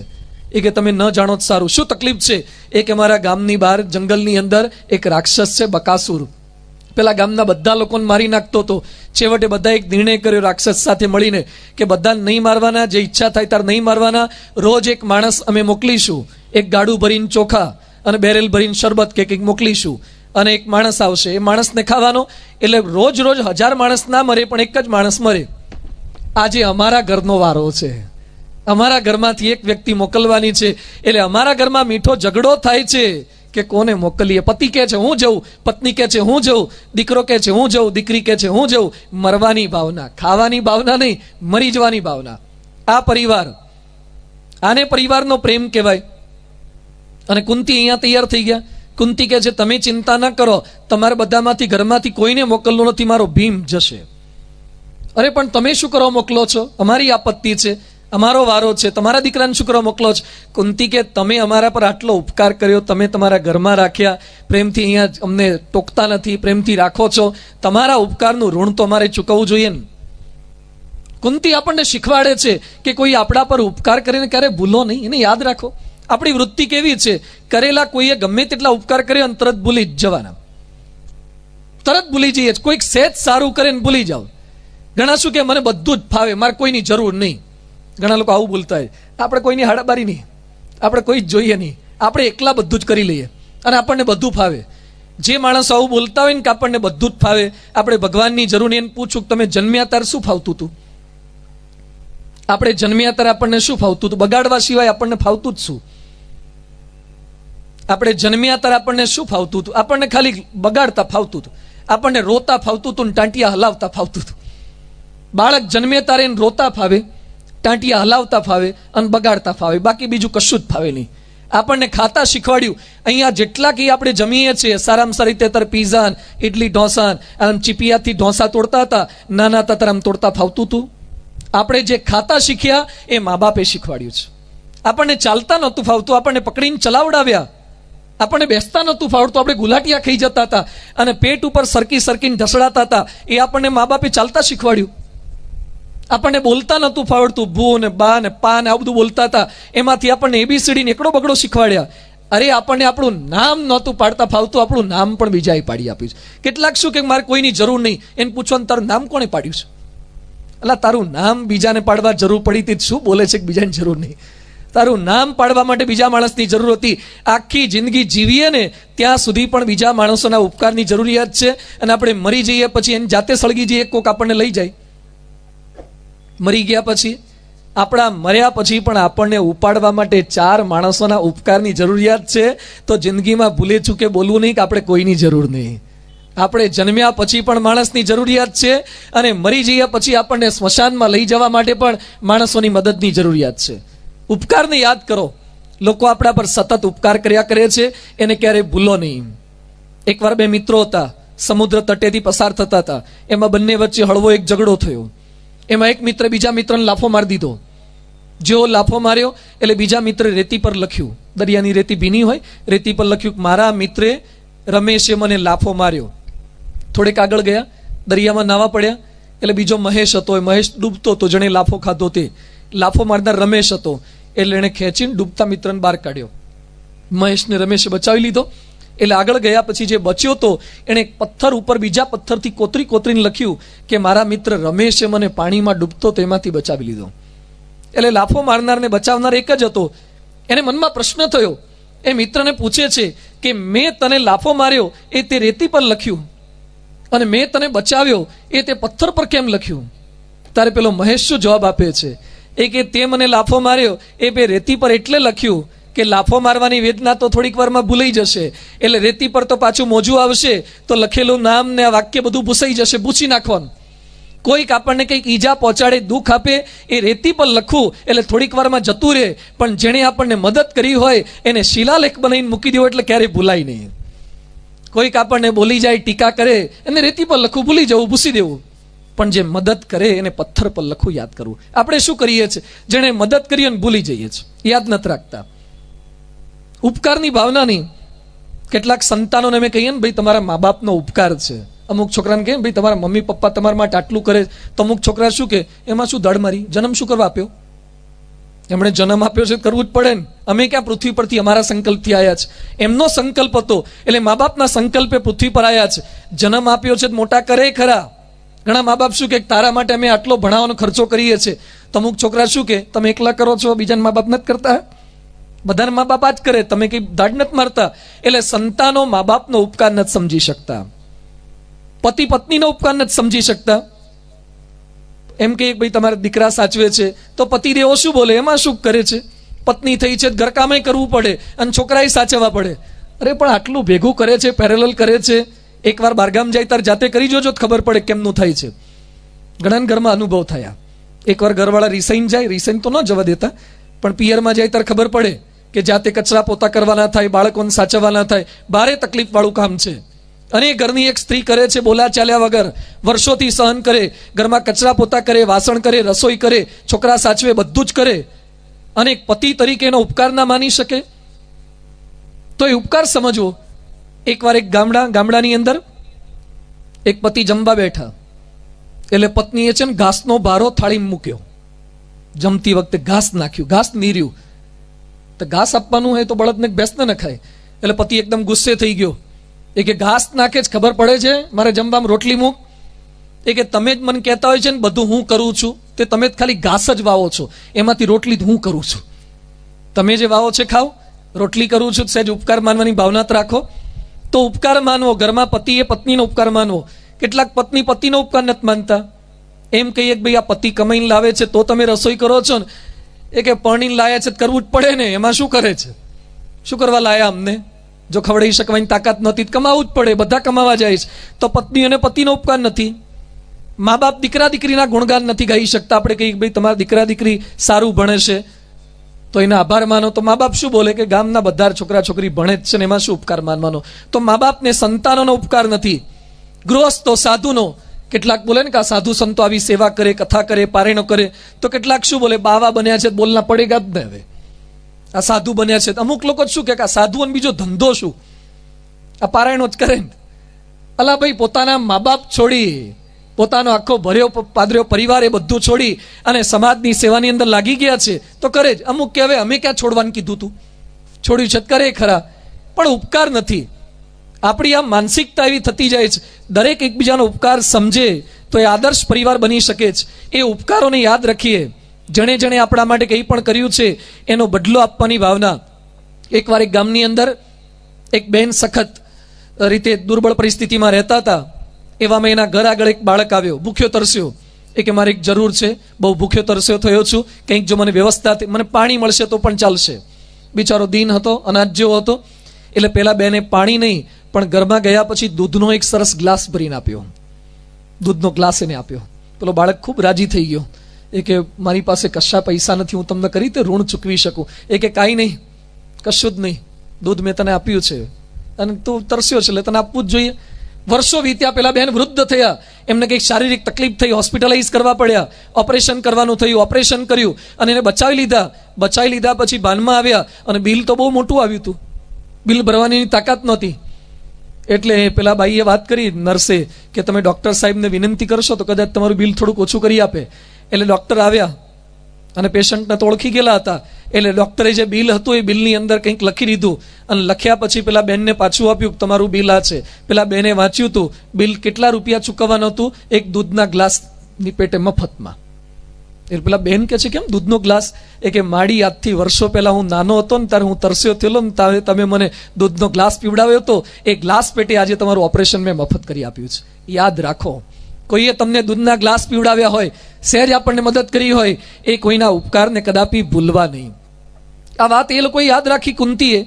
એ કે તમે ન જાણો જ સારું. શું તકલીફ છે? એ કે મારા ગામની બહાર જંગલની અંદર એક રાક્ષસ છે, બકાસુર. પેલા ગામના બધા લોકોને મારી નાખતો હતો. છેવટે બધા એક નિર્ણય કર્યો રાક્ષસ સાથે મળીને કે બધા નહીં મારવાના, જે ઈચ્છા થાય ત્યારે નહીં મારવાના. રોજ એક માણસ અમે મોકલીશું, એક ગાડું ભરીને ચોખા અને બેરેલ ભરીને શરબત કે કંઈક મોકલીશું, અને એક માણસ આવશે, એ માણસને ખાવાનો. એટલે રોજ રોજ 1000 માણસ ના મરે પણ એક જ માણસ મરે. આજે અમારા ઘરનો વારો છે, અમારા ઘરમાંથી એક વ્યક્તિ મોકલવાની છે. એટલે અમારા ઘરમાં મીઠો ઝઘડો થાય છે કે કોને મોકલીએ. પતિ કહે છે હું જઉં, પત્ની કહે છે હું જઉં, દીકરો કહે છે હું જઉં, દીકરી કહે છે હું જઉં. મરવાની ભાવના, ખાવાની ભાવના નહીં, મરી જવાની ભાવના. આ પરિવાર, આને પરિવારનો પ્રેમ કહેવાય. અને કુંતી અહીંયા તૈયાર થઈ ગયા. કુંતી કહે છે તમે ચિંતા ન કરો, તમારા બધામાંથી ઘરમાંથી કોઈને મોકલવું નથી, મારો ભીમ જશે. અરે પણ તમે શું કરવા મોકલો છો? અમારી આપત્તિ છે, અમારો વારો છે, તમારા દીકરાને શું કરવા મોકલો છો? કુંતી કે તમે અમારા પર આટલો ઉપકાર કર્યો, તમે તમારા ઘરમાં રાખ્યા, પ્રેમથી અહીંયા અમને ટોકતા નથી, પ્રેમથી રાખો છો, તમારા ઉપકારનું ઋણ તો અમારે ચૂકવવું જોઈએ ને. કુંતી આપણને શીખવાડે છે કે કોઈ આપણા પર ઉપકાર કરીને ક્યારે ભૂલો નહીં, એને યાદ રાખો. આપણી વૃત્તિ કેવી છે, કરેલા કોઈએ ગમે તેટલા ઉપકાર કર્યો તરત ભૂલી જ જવાના, તરત ભૂલી જઈએ. કોઈક સહેજ સારું કરે ને ભૂલી જાઓ. ઘણા શું કે મને બધું જ ફાવે, મારે કોઈની જરૂર નહીં. ઘણા લોકો આવું બોલતા હોય, આપણે કોઈની હાડાબારી નહીં, આપણે કોઈ જ જોઈએ નહીં, આપણે એકલા બધું જ કરી લઈએ અને આપણને બધું ફાવે. જે માણસો આવું બોલતા હોય ને કે આપણને બધું જ ફાવે, આપણે ભગવાનની જરૂર નહીં, એને પૂછું કે તમે જન્મ્યા ત્યારે શું ફાવતું હતું? આપણે જન્મ્યા ત્યારે આપણને શું ફાવતું હતું? બગાડવા સિવાય આપણને ફાવતું જ શું? આપણે જન્મ્યા ત્યારે આપણને શું ફાવતું હતું? આપણને ખાલી બગાડતા ફાવતું હતું, આપણને રોતા ફાવતું હતું, ટાંટિયા હલાવતા ફાવતું હતું. બાળક જન્મે ત્યારે એને રોતા ફાવે, ટાંટિયા હલાવતા ફાવે અને બગાડતા ફાવે, બાકી બીજું કશું જ ફાવે નહીં. આપણને ખાતા શીખવાડ્યું. અહીંયા જેટલા કે આપણે જમીએ છીએ સારામાં સારી રીતે ત્યારે પીઝા, ઇડલી, ઢોસા, આમ ચીપિયાથી ઢોસા તોડતા હતા, નાના હતા ત્યારે આમ તોડતા ફાવતું હતું. આપણે જે ખાતા શીખ્યા એ મા બાપે શીખવાડ્યું છે. આપણને ચાલતા નહોતું ફાવતું, આપણને પકડીને ચલાવડાવ્યા. આપણને બેસતા નહોતું ફાવડતું, આપણે ગુલાટિયા ખાઈ જતા હતા અને પેટ ઉપર સરકી સરકીને ઢસડાતા હતા. એ આપણને મા બાપે ચાલતા શીખવાડ્યું. આપણને બોલતા નહોતું ફાવડતું, ભૂ ને બા ને પા ને આ બધું બોલતા હતા, એમાંથી આપણને ABCD ને એકડો બગડો શીખવાડ્યા. અરે આપણને આપણું નામ નહોતું પાડતા ફાવતું, આપણું નામ પણ બીજાએ પાડી આપ્યું છે. કેટલાક શું કે મારે કોઈની જરૂર નહીં, એને પૂછવાનું તારું નામ કોણે પાડ્યું છે? એટલે તારું નામ બીજાને પાડવા જરૂર પડી હતી, શું બોલે છે કે બીજાની જરૂર નહીં? તારું નામ પાડવા માટે બીજા માણસની જરૂર હતી. આખી જિંદગી જીવીએ ને ત્યાં સુધી પણ બીજા માણસોના ઉપકારની જરૂરિયાત છે. અને આપણે મરી જઈએ પછી એની જાતે સળગી જઈએ, કોક આપણને લઈ જાય. મરી ગયા પછી, આપણા મર્યા પછી પણ આપણને ઉપાડવા માટે 4 માણસોના ઉપકારની જરૂરિયાત છે. તો જિંદગીમાં ભૂલે ચૂકે બોલવું નહીં કે આપણે કોઈની જરૂર નહીં. આપણે જન્મ્યા પછી પણ માણસની જરૂરિયાત છે અને મરી જઈએ પછી આપણને સ્મશાનમાં લઈ જવા માટે પણ માણસોની મદદની જરૂરિયાત છે. ઉપકારને યાદ કરો. લોકો આપણા પર સતત ઉપકાર કર્યા કરે છે, એને ક્યારેય ભૂલો નહીં. એકવાર 2 મિત્રો હતા, સમુદ્ર તટેથી પસાર થતા હતા. એમાં બંને વચ્ચે હળવો એક ઝઘડો થયો. એમાં એક મિત્ર બીજા મિત્રને લાફો મારી દીધો. જેવો લાફો માર્યો એટલે બીજા મિત્રે રેતી પર લખ્યું, દરિયાની રેતી ભીની હોય, રેતી પર લખ્યું કે મારા મિત્રે રમેશે મને લાફો માર્યો. થોડેક આગળ ગયા, દરિયામાં નાવા પડ્યા એટલે બીજો મહેશ હતો, એ મહેશ ડૂબતો હતો, જેણે લાફો ખાધો તે લાફો મારનાર રમેશ હતો, એટલે એણે ખેંચીને ડૂબતા મિત્રને બહાર કાઢ્યો. મહેશને રમેશે બચાવી લીધો. એટલે આગળ ગયા પછી જે બચ્યો હતો એણે એક પથ્થર ઉપર બીજા પથ્થરથી કોતરીને લખ્યું કે મારા મિત્ર રમેશે મને પાણીમાં ડૂબતો તેમાંથી બચાવી લીધો. એટલે લાફો મારનારને બચાવનાર એક જ હતો. એને મનમાં પ્રશ્ન થયો. એ મિત્રને પૂછે છે કે મેં તને લાફો માર્યો એ તે રેતી પર લખ્યું અને મેં તને બચાવ્યો એ તે પથ્થર પર કેમ લખ્યું? તારે પેલો મહેશ શું જવાબ આપે છે? એ કે તે મને લાફો માર્યો એ બે રેતી પર એટલે લખ્યું કે લાફો મારવાની વેદના તો થોડીક વારમાં ભૂલાઈ જશે, એટલે રેતી પર તો પાછું મોજું આવશે તો લખેલું નામ ને આ વાક્ય બધું ભૂસાઈ જશે, ભૂસી નાખવાનું. કોઈક આપણને કંઈક ઈજા પહોંચાડે, દુઃખ આપે, એ રેતી પર લખવું એટલે થોડીક વારમાં જતું રહે, પણ જેણે આપણને મદદ કરી હોય એને શિલાલેખ બનાવીને મૂકી દેવો એટલે ક્યારેય ભૂલાય નહીં. કોઈક આપણને બોલી જાય, ટીકા કરે, એને રેતી પર લખવું, ભૂલી જવું, ભૂસી દેવું. પણ જે મદદ કરે એને પથ્થર પર લખવું, યાદ કરવું. આપણે શું કરીએ છીએ? જેણે મદદ કરી અને ભૂલી જઈએ છીએ, યાદ નથી રાખતા. ઉપકારની ભાવનાની કેટલાક સંતાનોને અમે કહીએ ને ભાઈ તમારા મા બાપનો ઉપકાર છે. અમુક છોકરાને કહે ભાઈ તમારા મમ્મી પપ્પા તમારા માટે આટલું કરે, તો અમુક છોકરા શું કે એમાં શું દડ મારી, જન્મ શું કરવા આપ્યો? એમણે જન્મ આપ્યો છે કરવું જ પડે ને. અમે ક્યાં પૃથ્વી પરથી અમારા સંકલ્પથી આવ્યા છે? એમનો સંકલ્પ હતો એટલે મા બાપના સંકલ્પે પૃથ્વી પર આવ્યા છે. જન્મ આપ્યો છે મોટા કરે ખરા. ઘણા મા બાપ શું કે તારા માટે અમે આટલો ભણાવવાનો ખર્ચો કરીએ છીએ, તો અમુક છોકરા શું કે તમે એકલા કરો છો, બીજાના મા બાપ નથી કરતા? બધાના મા બાપ આ જ કરે, તમે કઈ દાડ નથી મારતા. એટલે સંતાનો મા બાપનો ઉપકાર નથી સમજી શકતા, પતિ પત્નીનો ઉપકાર નથી સમજી શકતા. એમ કે ભાઈ તમારા દીકરા સાચવે છે તો પતિદેવો શું બોલે, એમાં શું કરે છે? પત્ની થઈ છે, ઘરકામે કરવું પડે અને છોકરાએ સાચવવા પડે. અરે પણ આટલું ભેગું કરે છે, પેરેલલ કરે છે. એકવાર બહારગામ જાય તાર જાતે કરી જોજો, ખબર પડે કેમનું થાય છે. ઘણા ઘરમાં અનુભવ થયા. એકવાર ઘરવાળા રિસાઈન જાય, રિસાઈન તો ન જવા દેતા, પણ પિયરમાં જાય ત્યારે ખબર પડે કે જાતે કચરા પોતા કરવાના થાય, બાળકોને સાચવવાના થાય, ભારે તકલીફ વાળું કામ છે. અને ઘરની એક સ્ત્રી કરે છે બોલા ચાલ્યા વગર, વર્ષોથી સહન કરે, ઘરમાં કચરા પોતા કરે, વાસણ કરે, રસોઈ કરે, છોકરા સાચવે, બધું જ કરે, અને એક પતિ તરીકે એનો ઉપકાર ના માની શકે? તો એ ઉપકાર સમજવો. એકવાર એક ગામડાની અંદર એક પતિ જમવા બેઠા, એટલે પત્નીએ છે ને ઘાસનો ભારો થાળીમાં મૂક્યો. જમતી વખતે ઘાસ નાખ્યું, ઘાસ નીર્યું. તો ઘાસ આપવાનું હોય તો બળદને ભેંસને ન ખાય. એટલે પતિ એકદમ ગુસ્સે થઈ ગયો. એ કે ઘાસ નાખે જ ખબર પડે છે, મારે જમવામાં રોટલી મૂક. એ કે તમે જ મને કહેતા હોય છે ને બધું હું કરું છું, તે તમે જ ખાલી ઘાસ જ વાવો છો, એમાંથી રોટલી હું કરું છું. તમે જે વાવો છે ખાઓ, રોટલી કરું છું. સહેજ ઉપકાર માનવાની ભાવના રાખો. તો ઉપકાર માનવો, ઘરમાં પતિએ પત્નીનો ઉપકાર માનવો. કેટલાક પત્ની પતિનો ઉપકાર નથી માનતા. એમ કહીએ કે ભાઈ આ પતિ કમાઈને લાવે છે તો તમે રસોઈ કરો છો ને, એ કે પરણીને લાયા છે કરવું જ પડે ને, એમાં શું કરે છે? શું કરવા લાયા અમને? જો ખવડાવી શકવાની તાકાત નહોતી તો કમાવું જ પડે, બધા કમાવા જાય છે. તો પત્ની અને પતિનો ઉપકાર નથી. મા બાપ દીકરા દીકરીના ગુણગાન નથી ગાઈ શકતા. આપણે કહીએ ભાઈ તમારા દીકરા દીકરી સારું ભણે છે તો એના આભાર માનો. તો મા બાપ શું બોલે કે ગામના બધા છોકરા છોકરી ભણે જ છે ને, એમાં શું ઉપકાર માનવાનો? તો મા બાપને સંતાનોનો ઉપકાર નથી. ગૃહસ્થો સાધુનો, કેટલાક બોલે ને કે આ સાધુ સંતો આવી સેવા કરે, કથા કરે, પારેણો કરે, તો કેટલાક શું બોલે બાવા બન્યા છે બોલના પડેગા જ ને. હવે આ સાધુ બન્યા છે. અમુક લોકો શું કે આ સાધુ અને બીજો ધંધો શું, આ પારાયણો જ કરે ને. અલા ભાઈ, પોતાના મા બાપ છોડી, પોતાનો આખો ભર્યો પાદર્યો પરિવાર એ બધું છોડી અને સમાજની સેવાની અંદર લાગી ગયા છે તો કરે જ. અમુક કે હવે અમે ક્યાં છોડવાનું કીધું તું, છોડ્યું છે કરે ખરા, પણ ઉપકાર નથી. આપણી આ માનસિકતા એવી થતી જાય છે. દરેક એકબીજાનો ઉપકાર સમજે તો એ આદર્શ પરિવાર બની શકે છે. એ ઉપકારોને યાદ રાખીએ. જેણે જેણે આપણા માટે કંઈ પણ કર્યું છે એનો બદલો આપવાની ભાવના. એકવાર એક ગામની અંદર એક બેન સખત રીતે દુર્બળ પરિસ્થિતિમાં રહેતા હતા. એવામાં એના ઘર આગળ એક બાળક આવ્યો, ભૂખ્યો તરસ્યો. એ કે મારે એક જરૂર છે, બહુ ભૂખ્યો તરસ્યો થયો છું, કંઈક જો મને વ્યવસ્થા, મને પાણી મળશે તો પણ ચાલશે. બિચારો દીન હતો, અનાજ જેવો હતો. એટલે પેલા બેને પાણી નહીં પણ ઘરમાં ગયા પછી દૂધનો એક સરસ ગ્લાસ ભરીને આપ્યો. દૂધનો ગ્લાસ એને આપ્યો. પેલો બાળક ખૂબ રાજી થઈ ગયો. એ કે મારી પાસે કશા પૈસા નથી, હું તમને કરી રીતે ઋણ ચૂકવી શકું. એ કે કાંઈ નહીં, કશું જ નહીં, દૂધ મેં તને આપ્યું છે અને તું તરસ્યો છે એટલે તને આપવું જ જોઈએ. વર્ષો વીત્યા, પેલા બેન વૃદ્ધ થયા, એમને કંઈક શારીરિક તકલીફ થઈ, હોસ્પિટલાઇઝ કરવા પડ્યા, ઓપરેશન કરવાનું થયું, ઓપરેશન કર્યું અને એને બચાવી લીધા. પછી ભાનમાં આવ્યા અને બિલ તો બહુ મોટું આવ્યું હતું, બિલ ભરવાની તાકાત નહોતી. એટલે પેલા બાઈએ વાત કરી નર્સે કે તમે ડૉક્ટર સાહેબને વિનંતી કરશો તો કદાચ તમારું બિલ થોડુંક ઓછું કરી આપે. એટલે ડૉક્ટર આવ્યા અને પેશન્ટને તો ઓળખી ગયેલા હતા. એટલે ડૉક્ટરે જે બિલ હતું એ બિલની અંદર કંઈક લખી દીધું અને લખ્યા પછી પેલા બેનને પાછું આપ્યું કે તમારું બિલ આ છે. પેલા બેને વાંચ્યું હતું બિલ કેટલા રૂપિયા ચૂકવવાનું હતું, એક દૂધના ગ્લાસની પેટે મફતમાં. એટલે પેલા બેન કે છે કેમ દૂધનો ગ્લાસ? એ કે માડી આજથી વર્ષો પહેલા હું નાનો હતો ને ત્યારે હું તરસ્યો થયેલો ને ત્યારે તમે મને દૂધનો ગ્લાસ પીવડાવ્યો હતો, એ ગ્લાસ પેટે આજે તમારું ઓપરેશન મેં મફત કરી આપ્યું છે. યાદ રાખો, કોઈએ તમને દૂધના ગ્લાસ પીવડાવ્યા હોય, સહેજ આપણને મદદ કરી હોય, એ કોઈના ઉપકારને કદાપી ભૂલવા નહીં. આ વાત એ લોકોએ યાદ રાખી, કુંતીએ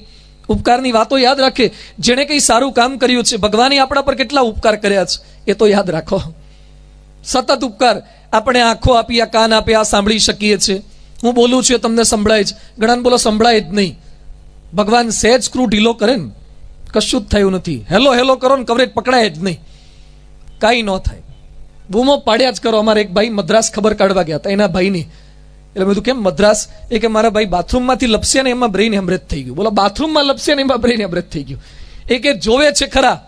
ઉપકારની વાતો યાદ રાખે. જેણે કંઈ સારું કામ કર્યું છે, ભગવાને આપણા પર કેટલા ઉપકાર કર્યા છે એ તો યાદ રાખો. સતત ઉપકાર. આપણે આંખો આપી, આ કાન આપે, આ સાંભળી શકીએ છીએ. હું બોલું છું તમને સંભળાય જ, ઘણાને બોલો સંભળાય જ નહીં. ભગવાન સહેજ સ્ક્રૂ ઢીલો કરે ને કશું જ થયું નથી. હેલો હેલો કરો ને કવરેજ પકડાય જ નહીં, કાંઈ ન થાય. બૂમો પાડ્યા જ કરો. અમારે એક ભાઈ મદ્રાસ ખબર કાઢવા ગયા હતા, એના ભાઈની. એટલે મેં કીધું કેમ મદ્રાસ? એ કે મારા ભાઈ બાથરૂમમાંથી લપસે ને એમાં બ્રેઇન હેમરેજ થઈ ગયું. બોલો બાથરૂમમાં લપસે ને એમાં બ્રેઇન હેમરેજ થઈ ગયું. એ કે જોવે છે ખરા,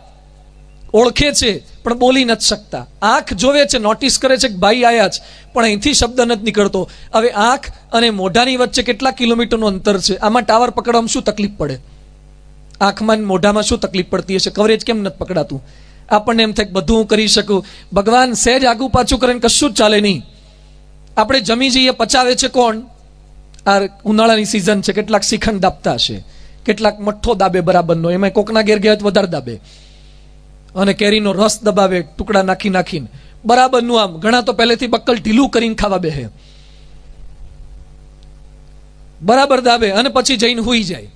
ઓળખે છે પણ બોલી નથી શકતા. આંખ જોવે છે, નોટિસ કરે છે કે ભાઈ આયા જ, પણ અહીંથી શબ્દ નથી નીકળતો. હવે આંખ અને મોઢાની વચ્ચે કેટલા કિલોમીટરનું અંતર છે? આમાં ટાવર પકડવામાં શું તકલીફ પડે? આંખમાં મોઢામાં શું તકલીફ પડતી હશે? કવરેજ કેમ નથી પકડાતું? આપણને એમ થાય કે બધું હું કરી શકું. ભગવાન સહેજ આગુ પાછું કરે ને કશું જ ચાલે નહીં. આપણે જમી જઈએ, પચાવે છે કોણ? આ ઉનાળાની સિઝન છે, કેટલાક શ્રીખંડ દાબતા હશે, કેટલાક મઠ્ઠો દાબે બરાબરનો, એમાં કોકના ઘેર ગયા વધારે દાબે, અને કેરીનો રસ દબાવે ટુકડા નાખી નાખીને બરાબરનું. આમ ઘણા તો પહેલેથી બક્કલ ઢીલું કરીને ખાવા બેહે, બરાબર દાબે અને પછી જઈને હુઈ જાય.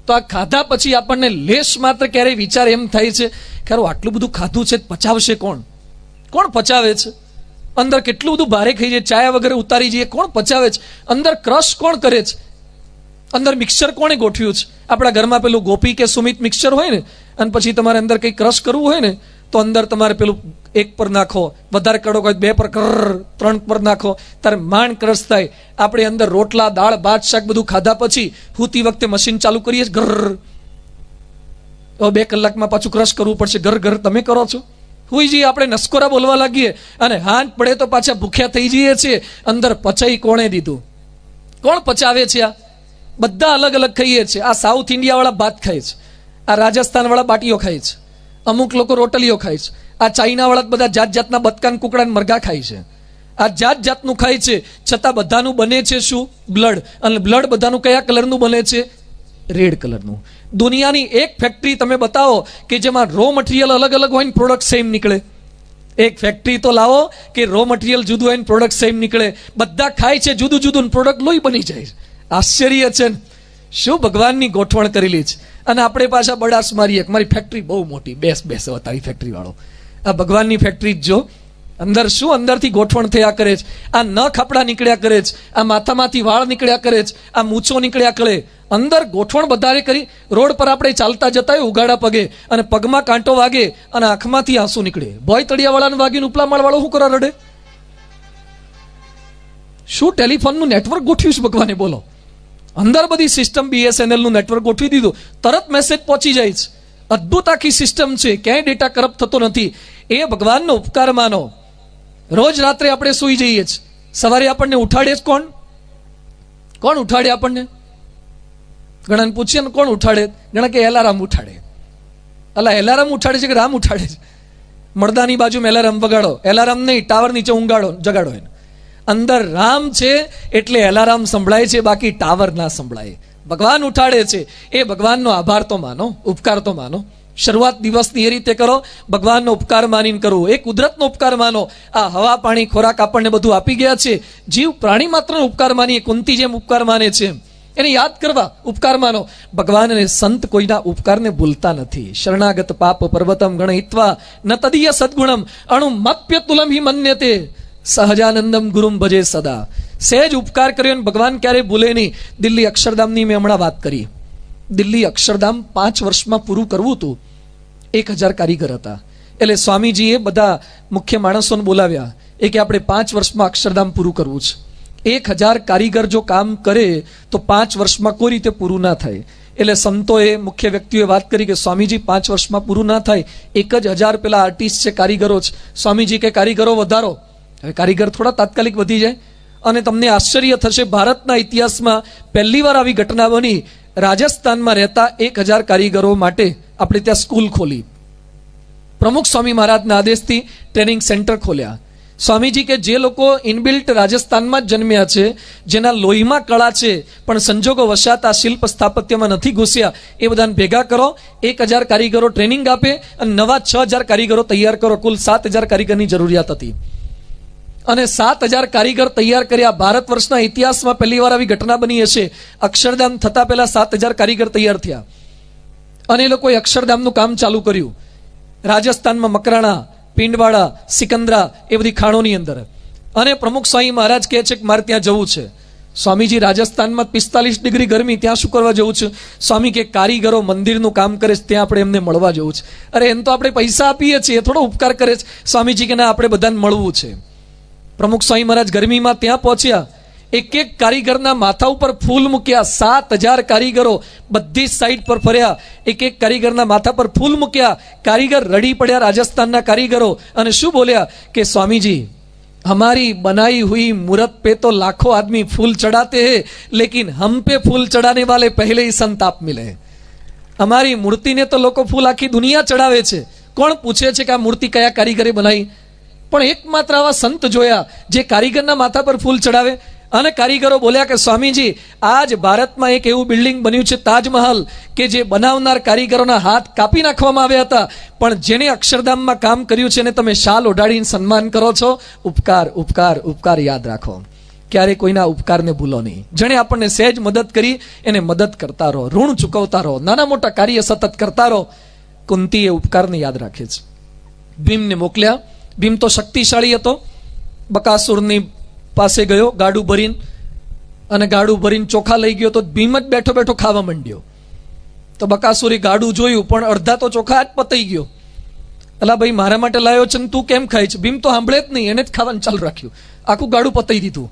તો આ ખાધા પછી આપણને લેશ માત્ર ક્યારેય વિચાર એમ થાય છે કે આટલું બધું ખાધું છે, પચાવશે કોણ? કોણ પચાવે છે? અંદર કેટલું બધું ભારે ખાઈ જાય, ચાયા વગેરે ઉતારી જઈએ, કોણ પચાવે છે? અંદર ક્રશ કોણ કરે છે? અંદર મિક્સર કોણે ગોઠવ્યું છે? આપણા ઘરમાં પેલું ગોપી કે સુમિત મિક્સર હોય ને, અને પછી તમારે અંદર કંઈ ક્રશ કરવું હોય ને તો અંદર તમારે પેલું 1 પર નાખો, વધારે કડક હોય 2 પર, 3 પર નાખો, તારે માંડ ક્રશ થાય. આપણે અંદર રોટલા, દાળ, ભાત, શાક બધું ખાધા પછી હુતી વખતે મશીન ચાલુ કરીએ ઘર, 2 કલાકમાં પાછું ક્રશ કરવું પડશે. ઘર તમે કરો છો? હુઈ જઈએ આપણે, નસકોરા બોલવા લાગીએ, અને હાથ પડે તો પાછા ભૂખ્યા થઈ જઈએ છીએ. અંદર પચાઈ કોણે દીધું? કોણ પચાવે છે? આ બધા અલગ અલગ ખાઈએ છીએ. આ સાઉથ ઇન્ડિયા વાળા ભાત ખાય છે, આ રાજસ્થાન વાળા બાટીઓ ખાય છે, અમુક લોકો રોટલીઓ ખાય છે, આ ચાઇના વાળા બધા જાત જાતના બતકાન, કુકડા, મરઘા ખાય છે. આ જાત જાતનું ખાય છે, છતાં બધાનું બને છે શું? બ્લડ. અને બ્લડ બધાનું કયા કલરનું બને છે? રેડ કલરનું. દુનિયાની એક ફેક્ટરી તમે બતાવો કે જેમાં રો મટીરિયલ અલગ અલગ હોય ને પ્રોડક્ટ સેમ નીકળે. એક ફેક્ટરી તો લાવો કે રો મટીરિયલ જુદું હોય ને પ્રોડક્ટ સેમ નીકળે. બધા ખાય છે જુદું જુદું, પ્રોડક્ટ લોહી બની જાય. આશ્ચર્ય છે ને, શું ભગવાનની ગોઠવણ કરેલી છે. અને આપણે પાછા બડાસ મારીએ કે મારી ફેક્ટરી બહુ મોટી, બેસ તારી ફેક્ટરી વાળો. આ ભગવાનની ફેક્ટરી જ જો, અંદર શું અંદરથી ગોઠવણ થયા કરે છે. આ નખ આપણા નીકળ્યા કરે છે, આ માથામાંથી વાળ નીકળ્યા કરે છે, આ મૂછો નીકળ્યા કરે. અંદર ગોઠવણ વધારે કરી. રોડ પર આપણે ચાલતા જતા હોય ઉગાડા પગે, અને પગમાં કાંટો વાગે અને આંખમાંથી આંસુ નીકળે. ભોય તળિયાવાળાને વાગીને ઉપલા માળવાળો શું કરવા રડે? શું ટેલિફોનનું નેટવર્ક ગોઠવ્યું છે ભગવાને? બોલો. અંદર બધી સિસ્ટમ BSNL નું નેટવર્ક ગોઠવી દીધું, તરત મેસેજ પહોંચી જાય છે. અદ્ભુત આખી સિસ્ટમ છે, ક્યાંય ડેટા કરપ્ટ થતો નથી. એ ભગવાનનો ઉપકાર માનો. રોજ રાત્રે આપણે સૂઈ જઈએ છીએ, સવારે આપણને ઉઠાડે જ કોણ? કોણ ઉઠાડે આપણને? ઘણાને પૂછીએ ને કોણ ઉઠાડે? ઘણા કે એલારામ ઉઠાડે. અલા એલારામ ઉઠાડે છે કે રામ ઉઠાડે છે? મળદાની બાજુમાં એલારામ વગાડો, એલારામ નહીં, ટાવર નીચે ઊંઘાડો, જગાડો એને. અંદર રામ છે એટલે એલારામ સંભળાય છે, બાકી ટાવર ના સંભળાય. ભગવાન ઉઠાડે છે, એ ભગવાનનો આભાર તો માનો, ઉપકાર તો માનો. શરૂઆત દિવસની એ રીતે કરો, ભગવાનનો ઉપકાર માનીને કરવું. એ કુદરતનો ઉપકાર માનો. આ હવા, પાણી, ખોરાક આપણને બધું આપી ગયા છે. જીવ પ્રાણી માત્રનો ઉપકાર માનીએ, કુંતી જેમ ઉપકાર માને છે એને યાદ કરવા, ઉપકાર માનો. ભગવાન અને સંત કોઈના ઉપકારને ભૂલતા નથી. શરણાગત પાપ પર્વતમ ગણયિત્વા ન તદીય સદગુણમ અણુ મપ્ય તુલમ હિ મન્યતે સહજાનંદમ ગુરુમ ભજે સદા. સહેજ ઉપકાર કર્યો ને ભગવાન ક્યારેય ભૂલે નહીં. દિલ્હી અક્ષરધામની મેં હમણાં વાત કરી. દિલ્હી અક્ષરધામ 5 વર્ષમાં પૂરું કરવું હતું. 1000 કારીગર હતા. એટલે સ્વામીજીએ બધા મુખ્ય માણસોને બોલાવ્યા. એ કે આપણે 5 વર્ષમાં અક્ષરધામ પૂરું કરવું છે. 1000 કારીગર જો કામ કરે તો 5 વર્ષમાં કોઈ રીતે પૂરું ના થાય. એટલે સંતોએ, મુખ્ય વ્યક્તિઓએ વાત કરી કે સ્વામીજી 5 વર્ષમાં પૂરું ના થાય, 1,000 પેલા આર્ટિસ્ટ છે, કારીગરો છે. સ્વામીજી કે કારીગરો વધારો. હવે કારીગર થોડા તાત્કાલિક વધી જાય? અને તમને આશ્ચર્ય થશે, ભારતના ઇતિહાસમાં પહેલી વાર આવી ઘટના બની. રાજસ્થાનમાં રહેતા 1,000 કારીગરો માટે આપણે ત્યાં સ્કૂલ ખોલી. પ્રમુખ સ્વામી મહારાજના આદેશથી ટ્રેનિંગ સેન્ટર ખોલ્યા. સ્વામીજી કે જે લોકો ઇનબિલ્ટ રાજસ્થાનમાં જ જન્મ્યા છે, જેના લોહીમાં કળા છે, પણ સંજોગો વશાત આ શિલ્પ સ્થાપત્યમાં નથી ઘૂસ્યા, એ બધાને ભેગા કરો, 1,000 કારીગરો ટ્રેનિંગ આપે અને નવા 6,000 કારીગરો તૈયાર કરો. કુલ 7,000 કારીગરની જરૂરિયાત હતી અને 7,000 કારીગર તૈયાર કર્યા. ભારત વર્ષના ઇતિહાસમાં પહેલી વાર આવી ઘટના બની હશે. અક્ષરધામ થતા પહેલા 7,000 કારીગર તૈયાર થયા અને એ લોકોએ અક્ષરધામનું કામ ચાલુ કર્યું. રાજસ્થાનમાં મકરાણા, પિંડવાડા, સિકંદરા, એ બધી ખાણોની અંદર. અને પ્રમુખ સ્વામી મહારાજ કહે છે કે મારે ત્યાં જવું છે. સ્વામીજી, રાજસ્થાનમાં 45 ડિગ્રી ગરમી, ત્યાં શું કરવા જવું છે? સ્વામી કે કારીગરો મંદિરનું કામ કરે છે, ત્યાં આપણે એમને મળવા જવું છે. અરે એમ તો આપણે પૈસા આપીએ છીએ, થોડો ઉપકાર કરે છે. સ્વામીજી કે ના, આપણે બધાને મળવું છે. પ્રમુખ સ્વામી મહારાજ ગરમીમાં ત્યાં પહોંચ્યા. એક એક કારીગરના માથા ઉપર ફૂલ મૂક્યા. 7,000 કારીગરો બધી સાઈડ પર ફર્યા, એક એક કારીગરના માથા પર ફૂલ મૂક્યા. કારીગર રડી પડ્યા, રાજસ્થાનના કારીગરો, અને શું બોલ્યા કે સ્વામીજી, हमारी बनाई हुई मूर्त पे तो लाखों आदमी फूल चढ़ाते हैं, लेकिन हम पे फूल चढ़ाने वाले पहले ही संताप मिले. हमारी मूर्ति ने तो लोग फूल आखी दुनिया चढ़ावे છે. કોણ પૂછે છે કે આ મૂર્તિ કયા કારીગરે બનાવી? પણ એકમાત્ર આવા સંત જોયા જે કારીગરના માથા પર ફૂલ ચડાવે. અને કારીગરો બોલ્યા કે સ્વામીજી, આજ ભારતમાં એક એવું બિલ્ડિંગ બન્યું છે, તાજમહલ, કે જે બનાવનાર કારીગરોના હાથ કાપી નાખવામાં આવ્યા હતા, પણ જેને અક્ષરધામમાં કામ કર્યું છે એને તમે શાલ ઓઢાડીને સન્માન કરો છો. ઉપકાર, ઉપકાર, ઉપકાર યાદ રાખો. ક્યારે કોઈના ઉપકારને ભૂલો નહીં. જેણે આપણને સહેજ મદદ કરી એને મદદ કરતા રહો, ઋણ ચૂકવતા રહો, નાના મોટા કાર્ય સતત કરતા રહો. કુંતી એ ઉપકારને યાદ રાખે છે. ભીમને મોકલ્યા. ભીમ તો શક્તિશાળી હતો. બકાસુરની પાસે ગયો ગાડું ભરીને, અને ગાડું ભરીને ચોખા લઈ ગયો તો ભીમ જ બેઠો બેઠો ખાવા માંડ્યો. તો બકાસુરી ગાડું જોયું, પણ અડધા તો ચોખા જ પતાઈ ગયો. અલા ભાઈ, મારા માટે લાવ્યો છે ને તું કેમ ખાય છે? ભીમ તો સાંભળે જ નહીં, એને જ ખાવાનું ચાલુ રાખ્યું. આખું ગાડું પતાઈ દીધું.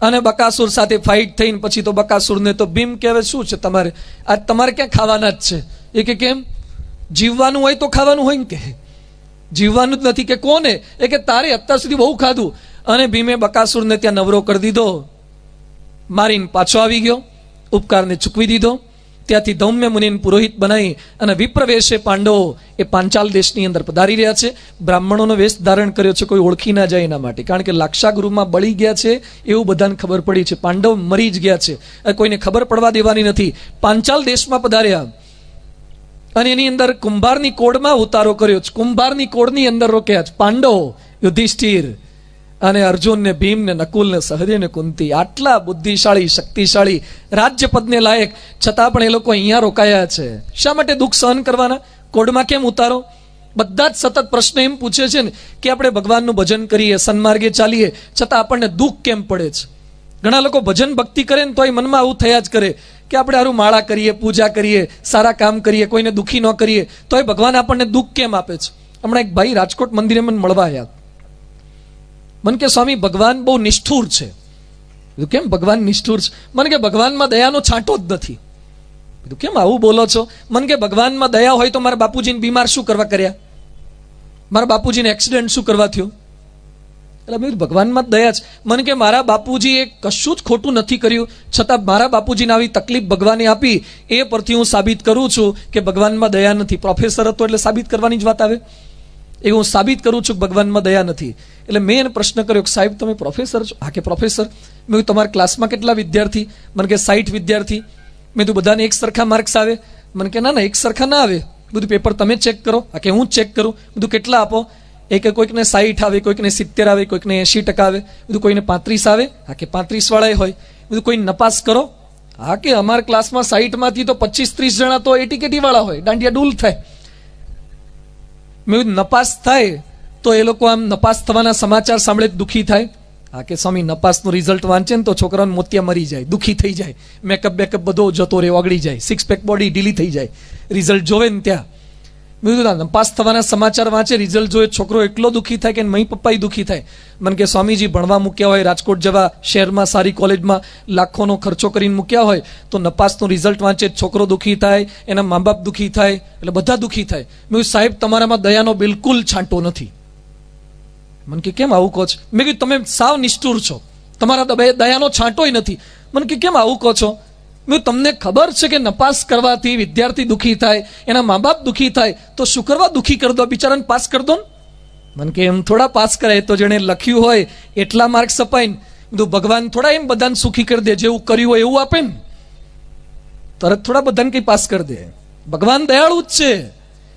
અને બકાસુર સાથે ફાઇટ થઈને પછી તો બકાસુરને તો ભીમ કહેવે, શું છે તમારે, આજ તમારે ક્યાં ખાવાના જ છે? એ કે કેમ? જીવવાનું હોય તો ખાવાનું હોય ને, કે જીવવાનું જ નથી કે કોને? એ કે તારે અત્યાર સુધી બહુ ખાધું. અને ભીમે બકાસુરને ત્યાં નવરો કરી દીધો, મારીને પાછો આવી ગયો, ઉપકારને ચૂકવી દીધો. ત્યાંથી ધૌમ્ય મુનિને પુરોહિત બનાવી અને વિપ્રવેશે પાંડવો એ પાંચાલ દેશની અંદર પધારી રહ્યા છે. બ્રાહ્મણોનો વેશ ધારણ કર્યો છે, કોઈ ઓળખી ના જાય એના માટે, કારણ કે લાક્ષાગૃહમાં બળી ગયા છે એવું બધાને ખબર પડી છે. પાંડવ મરી જ ગયા છે, કોઈને ખબર પડવા દેવાની નથી. પાંચાલ દેશમાં પધાર્યા અને એની અંદર કુંભારની કોડમાં ઉતારો કર્યો છે. કુંભારની કોડની અંદર રોક્યા છે પાંડવો, યુધિષ્ઠિર અને અર્જુન ને ભીમ ને નકુલ ને સહદેવ ને કુંતી. આટલા બુદ્ધિશાળી, શક્તિશાળી, રાજ્યપદને લાયક, છતાં પણ એ લોકો અહીંયા રોકાયા છે. શા માટે દુઃખ સહન કરવાના? કોડમાં કેમ ઉતારો? બધા જ સતત પ્રશ્ન એમ પૂછે છે ને કે આપણે ભગવાનનું ભજન કરીએ, સન્માર્ગે ચાલીએ, છતાં આપણને દુઃખ કેમ પડે છે? ઘણા લોકો ભજન ભક્તિ કરે ને તોય મનમાં આવું થયા જ કરે કે આપણે હારું માળા કરીએ, પૂજા કરીએ, સારા કામ કરીએ, કોઈને દુઃખી ન કરીએ, તોય ભગવાન આપણને દુઃખ કેમ આપે છે? હમણાં એક ભાઈ રાજકોટ મંદિરે મને મળવા આવ્યા. મને કે સ્વામી, ભગવાન બહુ નિષ્ઠુર છે. કેમ ભગવાન નિષ્ઠુર છે? મને કે ભગવાનમાં દયાનો છાંટો જ નથી. કેમ આવું બોલો છો? મને કે ભગવાનમાં દયા હોય તો મારા બાપુજીને બીમાર શું કરવા કર્યા? મારા બાપુજીને એક્સિડન્ટ શું કરવા થયો? એટલે મેં ભગવાનમાં દયા છે. મને કે મારા બાપુજીએ કશું જ ખોટું નથી કર્યું, છતાં મારા બાપુજીને આવી તકલીફ ભગવાને આપી, એ પરથી હું સાબિત કરું છું કે ભગવાનમાં દયા નથી. પ્રોફેસર હતો એટલે સાબિત કરવાની જ વાત આવે. એ હું સાબિત કરું છું કે ભગવાનમાં દયા નથી. એટલે મેં એને પ્રશ્ન કર્યો કે સાહેબ તમે પ્રોફેસર છો? હા કે પ્રોફેસર. મેં કીધું તમારા ક્લાસમાં કેટલા વિદ્યાર્થી? મને કે 60 વિદ્યાર્થી. મેં કીધું બધાને એક સરખા માર્ક્સ આવે? મને કે ના ના, એક સરખા ના આવે. બધું પેપર તમે ચેક કરો? હા કે હું ચેક કરું. બધું કેટલા આપો? એ કે કોઈકને 60 આવે, કોઈકને 70 આવે, કોઈકને 80% આવે. બધું કોઈને 35 આવે? હા કે 35 વાળા હોય. બધું કોઈ નપાસ કરો? હા કે અમારા ક્લાસમાં 60 માંથી તો 25-30 જણા તો 80-80 વાળા હોય, દાંડિયા ડૂલ થાય. મેં નપાસ થાય તો એ લોકો આમ નપાસ થવાના સમાચાર સાંભળે દુઃખી થાય? હા કે સ્વામી, નપાસનું રિઝલ્ટ વાંચે ને તો છોકરાને મોતિયા મરી જાય, દુઃખી થઈ જાય, મેકઅપ બધો જતો રહે, ઓગળી જાય, 6 પેક બોડી ઢીલી થઈ જાય, રિઝલ્ટ જોવે ને ત્યાં. મેં કીધું પાસ થવાના સમાચાર વાંચે, રિઝલ્ટ જોઈએ, છોકરો એટલો દુઃખી થાય કે મહી પપ્પાય દુઃખી થાય. મને કે સ્વામીજી ભણવા મૂક્યા હોય રાજકોટ જેવા શહેરમાં સારી કોલેજમાં લાખોનો ખર્ચો કરીને મૂક્યા હોય તો નપાસનું રિઝલ્ટ વાંચે છોકરો દુઃખી થાય, એના મા બાપ દુઃખી થાય, એટલે બધા દુઃખી થાય. મેં કીધું સાહેબ તમારામાં દયાનો બિલકુલ છાંટો નથી. મને કે કેમ આવું કહો છો? મેં કીધું તમે સાવ નિષ્ઠુર છો, તમારા દયાનો છાંટોય નથી. મને કે કેમ આવું કહો છો? મેં તમને ખબર છે કે નપાસ કરવાથી વિદ્યાર્થી દુઃખી થાય, એના મા બાપ દુઃખી થાય, તો શું કરવા દુઃખી કરી દો, બિચારાને પાસ કરી દો ને. મને કે એમ થોડા પાસ કરાય, તો જેણે લખ્યું હોય એટલા માર્ક અપાય ને. કીધું ભગવાન થોડા એમ બધાને સુખી કરી દે, જેવું કર્યું હોય એવું આપે ને, તરત થોડા બધાને કઈ પાસ કરી દે. ભગવાન દયાળુ જ છે.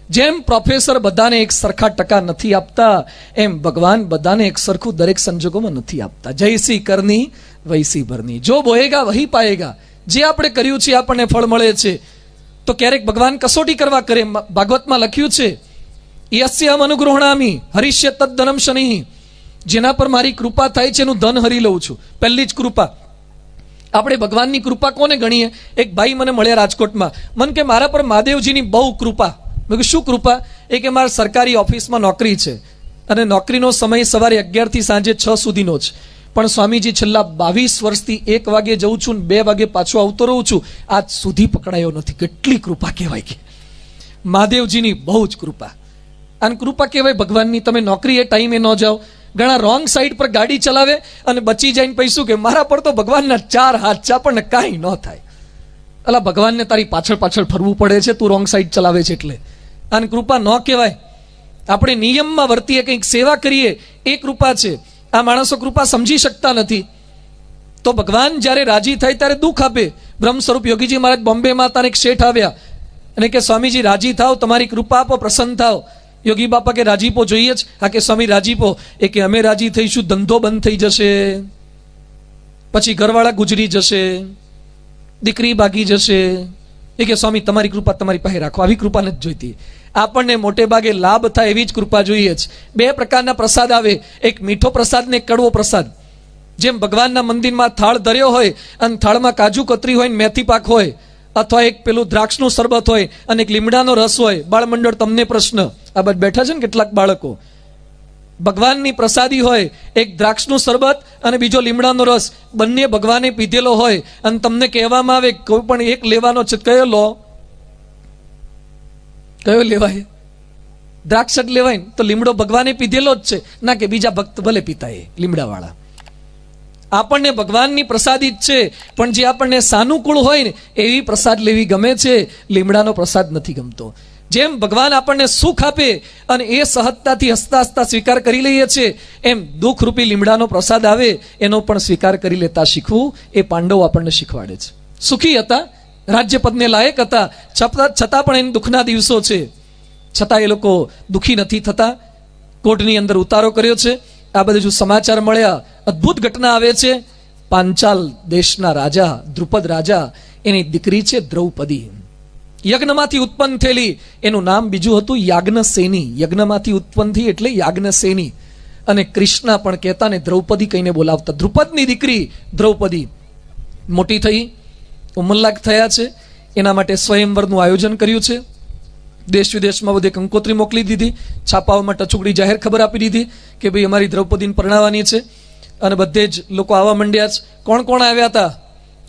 જેમ પ્રોફેસર બધાને એક સરખા ટકા નથી આપતા, એમ ભગવાન બધાને એક સરખું દરેક સંજોગોમાં નથી આપતા. જૈસી કરની વૈસી ભરની, જો બોએગા વહી પાએગા. જે આપણે કર્યું છે આપણને ફળ મળે છે. તો ક્યારેક ભગવાન કસોટી કરવા કરે. ભાગવતમાં લખ્યું છે યસ્યમ અનુગૃહણામિ હરિષ્ય તદ્ધનમ શનિ, જેના પર મારી કૃપા થાય છે એનું ધન હરી લઉં છું. પહેલી જ કૃપા. આપણે ભગવાનની કૃપા કોને ગણીએ? એક ભાઈ મને મળ્યા રાજકોટમાં, મને કે મારા પર મહાદેવજીની બહુ કૃપા. મેં કીધું શું કૃપા? એ કે મારા સરકારી ઓફિસમાં નોકરી છે અને નોકરીનો સમય સવારે 11 થી સાંજે 6 સુધીનો જ, પણ સ્વામીજી છેલ્લા 22 વર્ષથી 1 વાગે જઉં છું ને 2 વાગે પાછો આવતો રહું છું, આજ સુધી પકડાયો નથી. કેટલી કૃપા કહેવાય કે મહાદેવજીની બહુ જ કૃપા. અને કૃપા કહેવાય ભગવાનની. તમે નોકરી એ ટાઈમે ન જાઓ, ઘણા રોંગ સાઈડ પર ગાડી ચલાવે અને બચી જાય પૈસું કે મારા પર તો ભગવાનના 4 હાથ છે, આપણને કાંઈ ન થાય. અલા ભગવાનને તારી પાછળ પાછળ ફરવું પડે છે, તું રોંગ સાઈડ ચલાવે છે એટલે. અને કૃપા ન કહેવાય. આપણે નિયમમાં વર્તીએ, કંઈક સેવા કરીએ, એ કૃપા છે. આ માણસો કૃપા સમજી શકતા નથી. તો ભગવાન જ્યારે રાજી થાય ત્યારે દુઃખ આપે. બ્રહ્મ સ્વરૂપ યોગીજી મહારાજ બોમ્બેમાં તારે એક શેઠ આવ્યા અને કે સ્વામીજી રાજી થાવ, તમારી કૃપા આપો, પ્રસન્ન થાવ. યોગી બાપા કે રાજીપો જોઈએ જ? હા કે સ્વામી રાજીપો. એ કે અમે રાજી થઈશું, ધંધો બંધ થઈ જશે, પછી ઘરવાળા ગુજરી જશે, દીકરી ભાગી જશે. એ કે સ્વામી તમારી કૃપા તમારી પાસે રાખો, આવી કૃપા નથી જોઈતી. આપણને મોટે ભાગે લાભ થાય એવી જ કૃપા જોઈએ જ. 2 પ્રકારના પ્રસાદ આવે, એક મીઠો પ્રસાદ ને એક કડવો પ્રસાદ. જેમ ભગવાનના મંદિરમાં થાળ ધર્યો હોય અને થાળમાં કાજુ કતરી હોય ને મેથી પાક હોય, અથવા એક પેલું દ્રાક્ષનું શરબત હોય અને એક લીમડાનો રસ હોય. બાળમંડળ તમને પ્રશ્ન, આ બધા બેઠા છે ને કેટલાક બાળકો, ભગવાનની પ્રસાદી હોય, એક દ્રાક્ષનું શરબત અને બીજો લીમડાનો રસ, બંને ભગવાને પીધેલો હોય અને તમને કહેવામાં આવે કોઈ પણ એક લેવાનો છે, કયો લો? કયો લેવાય? દ્રાક્ષ જ લેવાય ને? તો લીમડો ભગવાને પીધેલો જ છે, ના કે બીજા ભક્ત ભલે પીતા એ લીમડા વાળા. આપણને ભગવાનની પ્રસાદી જ છે, પણ જે આપણને સાનુકૂળ હોય ને એવી પ્રસાદ લેવી ગમે છે, લીમડાનો પ્રસાદ નથી ગમતો. જેમ ભગવાન આપણને સુખ આપે અને એ સહજતાથી હસતા હસતા સ્વીકાર કરી લઈએ છીએ, એમ દુઃખરૂપી લીમડાનો પ્રસાદ આવે એનો પણ સ્વીકાર કરી લેતા શીખવું એ પાંડવો આપણને શીખવાડે છે. સુખી હતા, રાજ્યપદને લાયક હતા, છતાં પણ એને દુઃખના દિવસો છે, છતાં એ લોકો દુઃખી નથી થતા. કોર્ટની અંદર ઉતારો કર્યો છે. આ બધું જો સમાચાર મળ્યા, અદ્ભુત ઘટના આવે છે. પાંચાલ દેશના રાજા દ્રુપદ રાજા, એની દીકરી છે દ્રૌપદી. યજ્ઞમાંથી ઉત્પન્ન થયેલી, એનું નામ બીજું હતું યાજ્ઞસેની. યજ્ઞમાંથી ઉત્પન્ન થઈ એટલે યાજ્ઞસેની. અને કૃષ્ણ પણ કહેતા ને દ્રૌપદી કહીને બોલાવતા. દ્રુપદની દીકરી દ્રૌપદી મોટી થઈ, ઉંમરલાયક થયા છે. એના માટે સ્વયંવરનું આયોજન કર્યું છે. દેશ વિદેશમાં બધે કંકોત્રી મોકલી દીધી, છાપાઓમાં ટચુકડી જાહેર ખબર આપી દીધી કે ભાઈ અમારી દ્રૌપદીને પરણાવવાની છે. અને બધે જ લોકો આવવા માંડ્યા છે. કોણ કોણ આવ્યા હતા?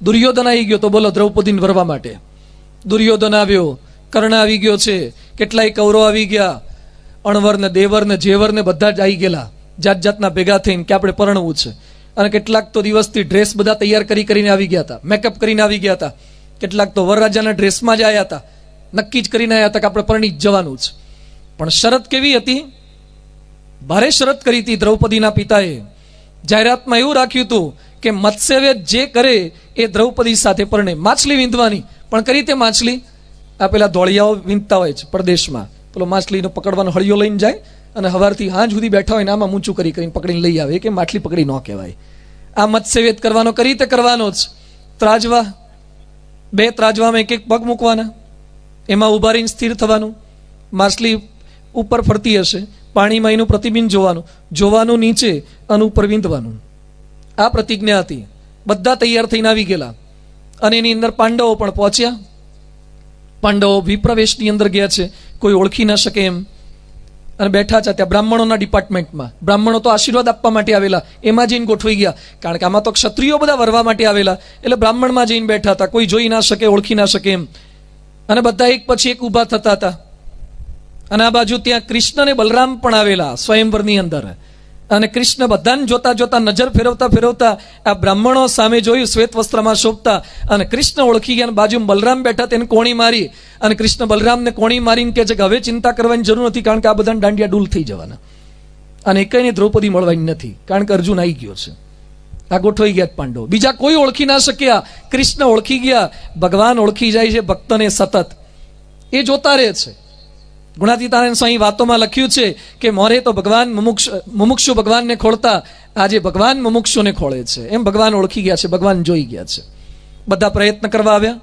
દુર્યોધન આવી ગયો તો બોલો દ્રૌપદીને વરવા માટે. દુર્યોધન આવ્યો, કર્ણ આવી ગયો છે, કેટલાય કૌરવ આવી ગયા, અણવર ને દેવર ને જેવર ને બધા જ આવી ગયેલા, જાત જાતના ભેગા થઈને કે આપણે પરણવું છે. અને કેટલાક તો દિવસથી ડ્રેસ બધા તૈયાર કરીને આવી ગયા હતા, મેકઅપ કરીને આવી ગયા હતા. કેટલાક તો વરરાજાના ડ્રેસમાં જ આવ્યા હતા, નક્કી જ કરીને આવ્યા હતા કે આપણે પરણી જ જવાનું છે. પણ શરત કેવી હતી? ભારે શરત કરી હતી દ્રૌપદીના પિતાએ. જાહેરાતમાં એવું રાખ્યું હતું કે મત્સ્યવેદ જે કરે એ દ્રૌપદી સાથે પરણે. માછલી વીંધવાની, પણ કરી તે માછલી, આ પેલા ધોળિયાઓ વીંધતા હોય છે પરદેશમાં, પેલો માછલીનો પકડવાનો હળિયો લઈને જાય અને સવારથી હાંજ સુધી બેઠા હોય ને આમાં ઊંચું કરીને પકડીને લઈ આવે, કે માછલી પકડી ન કહેવાય. આ મત્સ્યવેદ કરવાનો કરી તે કરવાનો જ. ત્રાજવા, 2 ત્રાજવામાં એક પગ મૂકવાના, એમાં ઉભા રહીને સ્થિર થવાનું. માછલી ઉપર ફરતી હશે, પાણીમાં એનું પ્રતિબિંબ જોવાનું નીચે અને ઉપર વીંધવાનું. આ પ્રતિજ્ઞા હતી. બધા તૈયાર થઈને આવી ગયેલા અને એની અંદર પાંડવો પણ પહોંચ્યા. પાંડવો વિપ્રવેશની અંદર ગયા છે. કોઈ ઓળખી ન શકે એમ. અને બેઠા છે ત્યાં બ્રાહ્મણોના ડિપાર્ટમેન્ટમાં. બ્રાહ્મણો તો આશીર્વાદ આપવા માટે આવેલા, એમાં જઈને ગોઠવાઈ ગયા, કારણ કે આમાં તો ક્ષત્રિયો બધા વરવા માટે આવેલા, એટલે બ્રાહ્મણમાં જઈને બેઠા હતા. કોઈ જોઈ ના શકે, ઓળખી ના શકે એમ. અને બધા એક પછી એક ઊભા થતા હતા. અને આ બાજુ ત્યાં કૃષ્ણ અને બલરામ પણ આવેલા સ્વયંવરની અંદર. અને કૃષ્ણ બધાને જોતા જોતા નજર ફેરવતા ફેરવતા આ બ્રાહ્મણો સામે જોયું, શ્વેત વસ્ત્રમાં શોભતા, અને કૃષ્ણ ઓળખી ગયા. બાજુ બલરામ બેઠા, તેને કોણી મારી, અને કૃષ્ણ બલરામને કોણી મારીને કહે છે કે હવે ચિંતા કરવાની જરૂર નથી, કારણ કે આ બધાને દાંડિયા ડૂલ થઈ જવાના. અને એકઈને દ્રૌપદી મળવાની નથી, કારણ કે અર્જુન આવી ગયો છે. આ ગોઠવાઈ ગયા પાંડવો. બીજા કોઈ ઓળખી ના શક્યા, કૃષ્ણ ઓળખી ગયા. ભગવાન ઓળખી જાય છે ભક્તને સતત, એ જોતા રહે છે. ગુણાતીતાનંદ સ્વામી વાતોમાં લખ્યું છે કે મોરે તો ભગવાન મુમુક્ષુ ભગવાનને ખોળતા, આજે ભગવાન મુમુક્ષુને ખોળે છે. એમ ભગવાન ઓળખી ગયા છે, ભગવાન જોઈ ગયા છે. બધા પ્રયત્ન કરવા આવ્યા,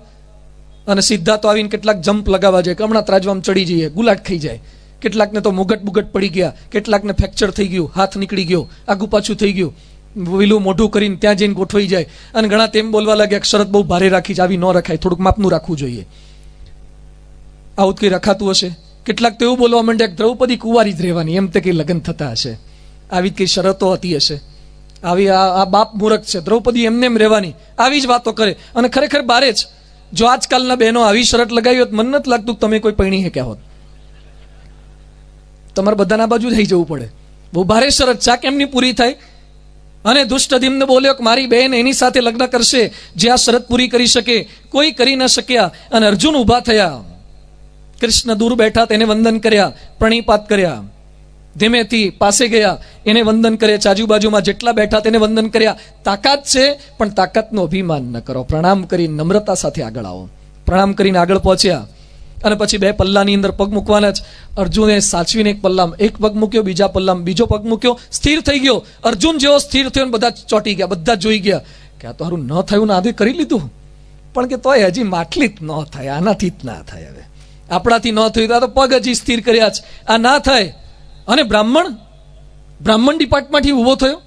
અને સીધા તો આવીને કેટલાક જમ્પ લગાવવા જાય કે હમણાં ત્રાજવામાં ચડી જઈએ, ગુલાટ ખાઈ જાય. કેટલાકને તો મુગટ બુગટ પડી ગયા, કેટલાકને ફ્રેક્ચર થઈ ગયું, હાથ નીકળી ગયો, આગુ પાછું થઈ ગયું, વિલું મોઢું કરીને ત્યાં જઈને ગોઠવાઈ જાય. અને ઘણા તેમ બોલવા લાગ્યા કે શરત બહુ ભારે રાખી છે, આવી ન રખાય, થોડુંક માપનું રાખવું જોઈએ. આવું કંઈ રખાતું હશે? કેટલાક તો એવું બોલવા માંડ્યા કે દ્રૌપદી કુંવારી જ રહેવાની, એમ તે કંઈ લગ્ન થતા હશે, આવી જ કઈ શરતો હતી હશે, આવી આ બાપ મૂરખ છે, દ્રૌપદી એમને એમ રહેવાની, આવી જ વાતો કરે. અને ખરેખર બારે જ જો આજકાલના બહેનો આવી શરત લગાવી હોત, મને નથી લાગતું તમે કોઈ પૈણી હેક્યા હોત. તમારે બધાના બાજુ થઈ જવું પડે. બહુ ભારે શરત છે, કેમની પૂરી થાય? અને દુષ્ટધીમને બોલ્યો કે મારી બહેન એની સાથે લગ્ન કરશે જે આ શરત પૂરી કરી શકે. કોઈ કરી ન શક્યા. અને અર્જુન ઊભા થયા, કૃષ્ણ દૂર બેઠા, તેને વંદન કર્યા, પ્રણિપાત કર્યા. ધીમેથી પાસે ગયા, એને વંદન કરે. આજુબાજુમાં જેટલા બેઠા તેને વંદન કર્યા. તાકાત છે, પણ તાકાતનો અભિમાન ન કરો. પ્રણામ કરી નમ્રતા સાથે આગળ આવો. પ્રણામ કરીને આગળ પહોંચ્યા. અને પછી બે પલ્લાની અંદર પગ મૂકવાના જ. અર્જુને સાચવીને એક પલ્લામાં એક પગ મૂક્યો, બીજા પલ્લામાં બીજો પગ મૂક્યો, સ્થિર થઈ ગયો. અર્જુન જેવો સ્થિર થયો, બધા ચોંટી ગયા, બધા જોઈ ગયા કે આ તો હારું ન થયું ને, આદે કરી લીધું, પણ કે તોય હજી માટલી જ ન થાય, આનાથી જ ના થાય. હવે આપણાથી ન થયું તો પગ હજી સ્થિર કર્યા છે, આ ના થાય. અને બ્રાહ્મણ ડિપાર્ટમેન્ટથી ઊભો થયો.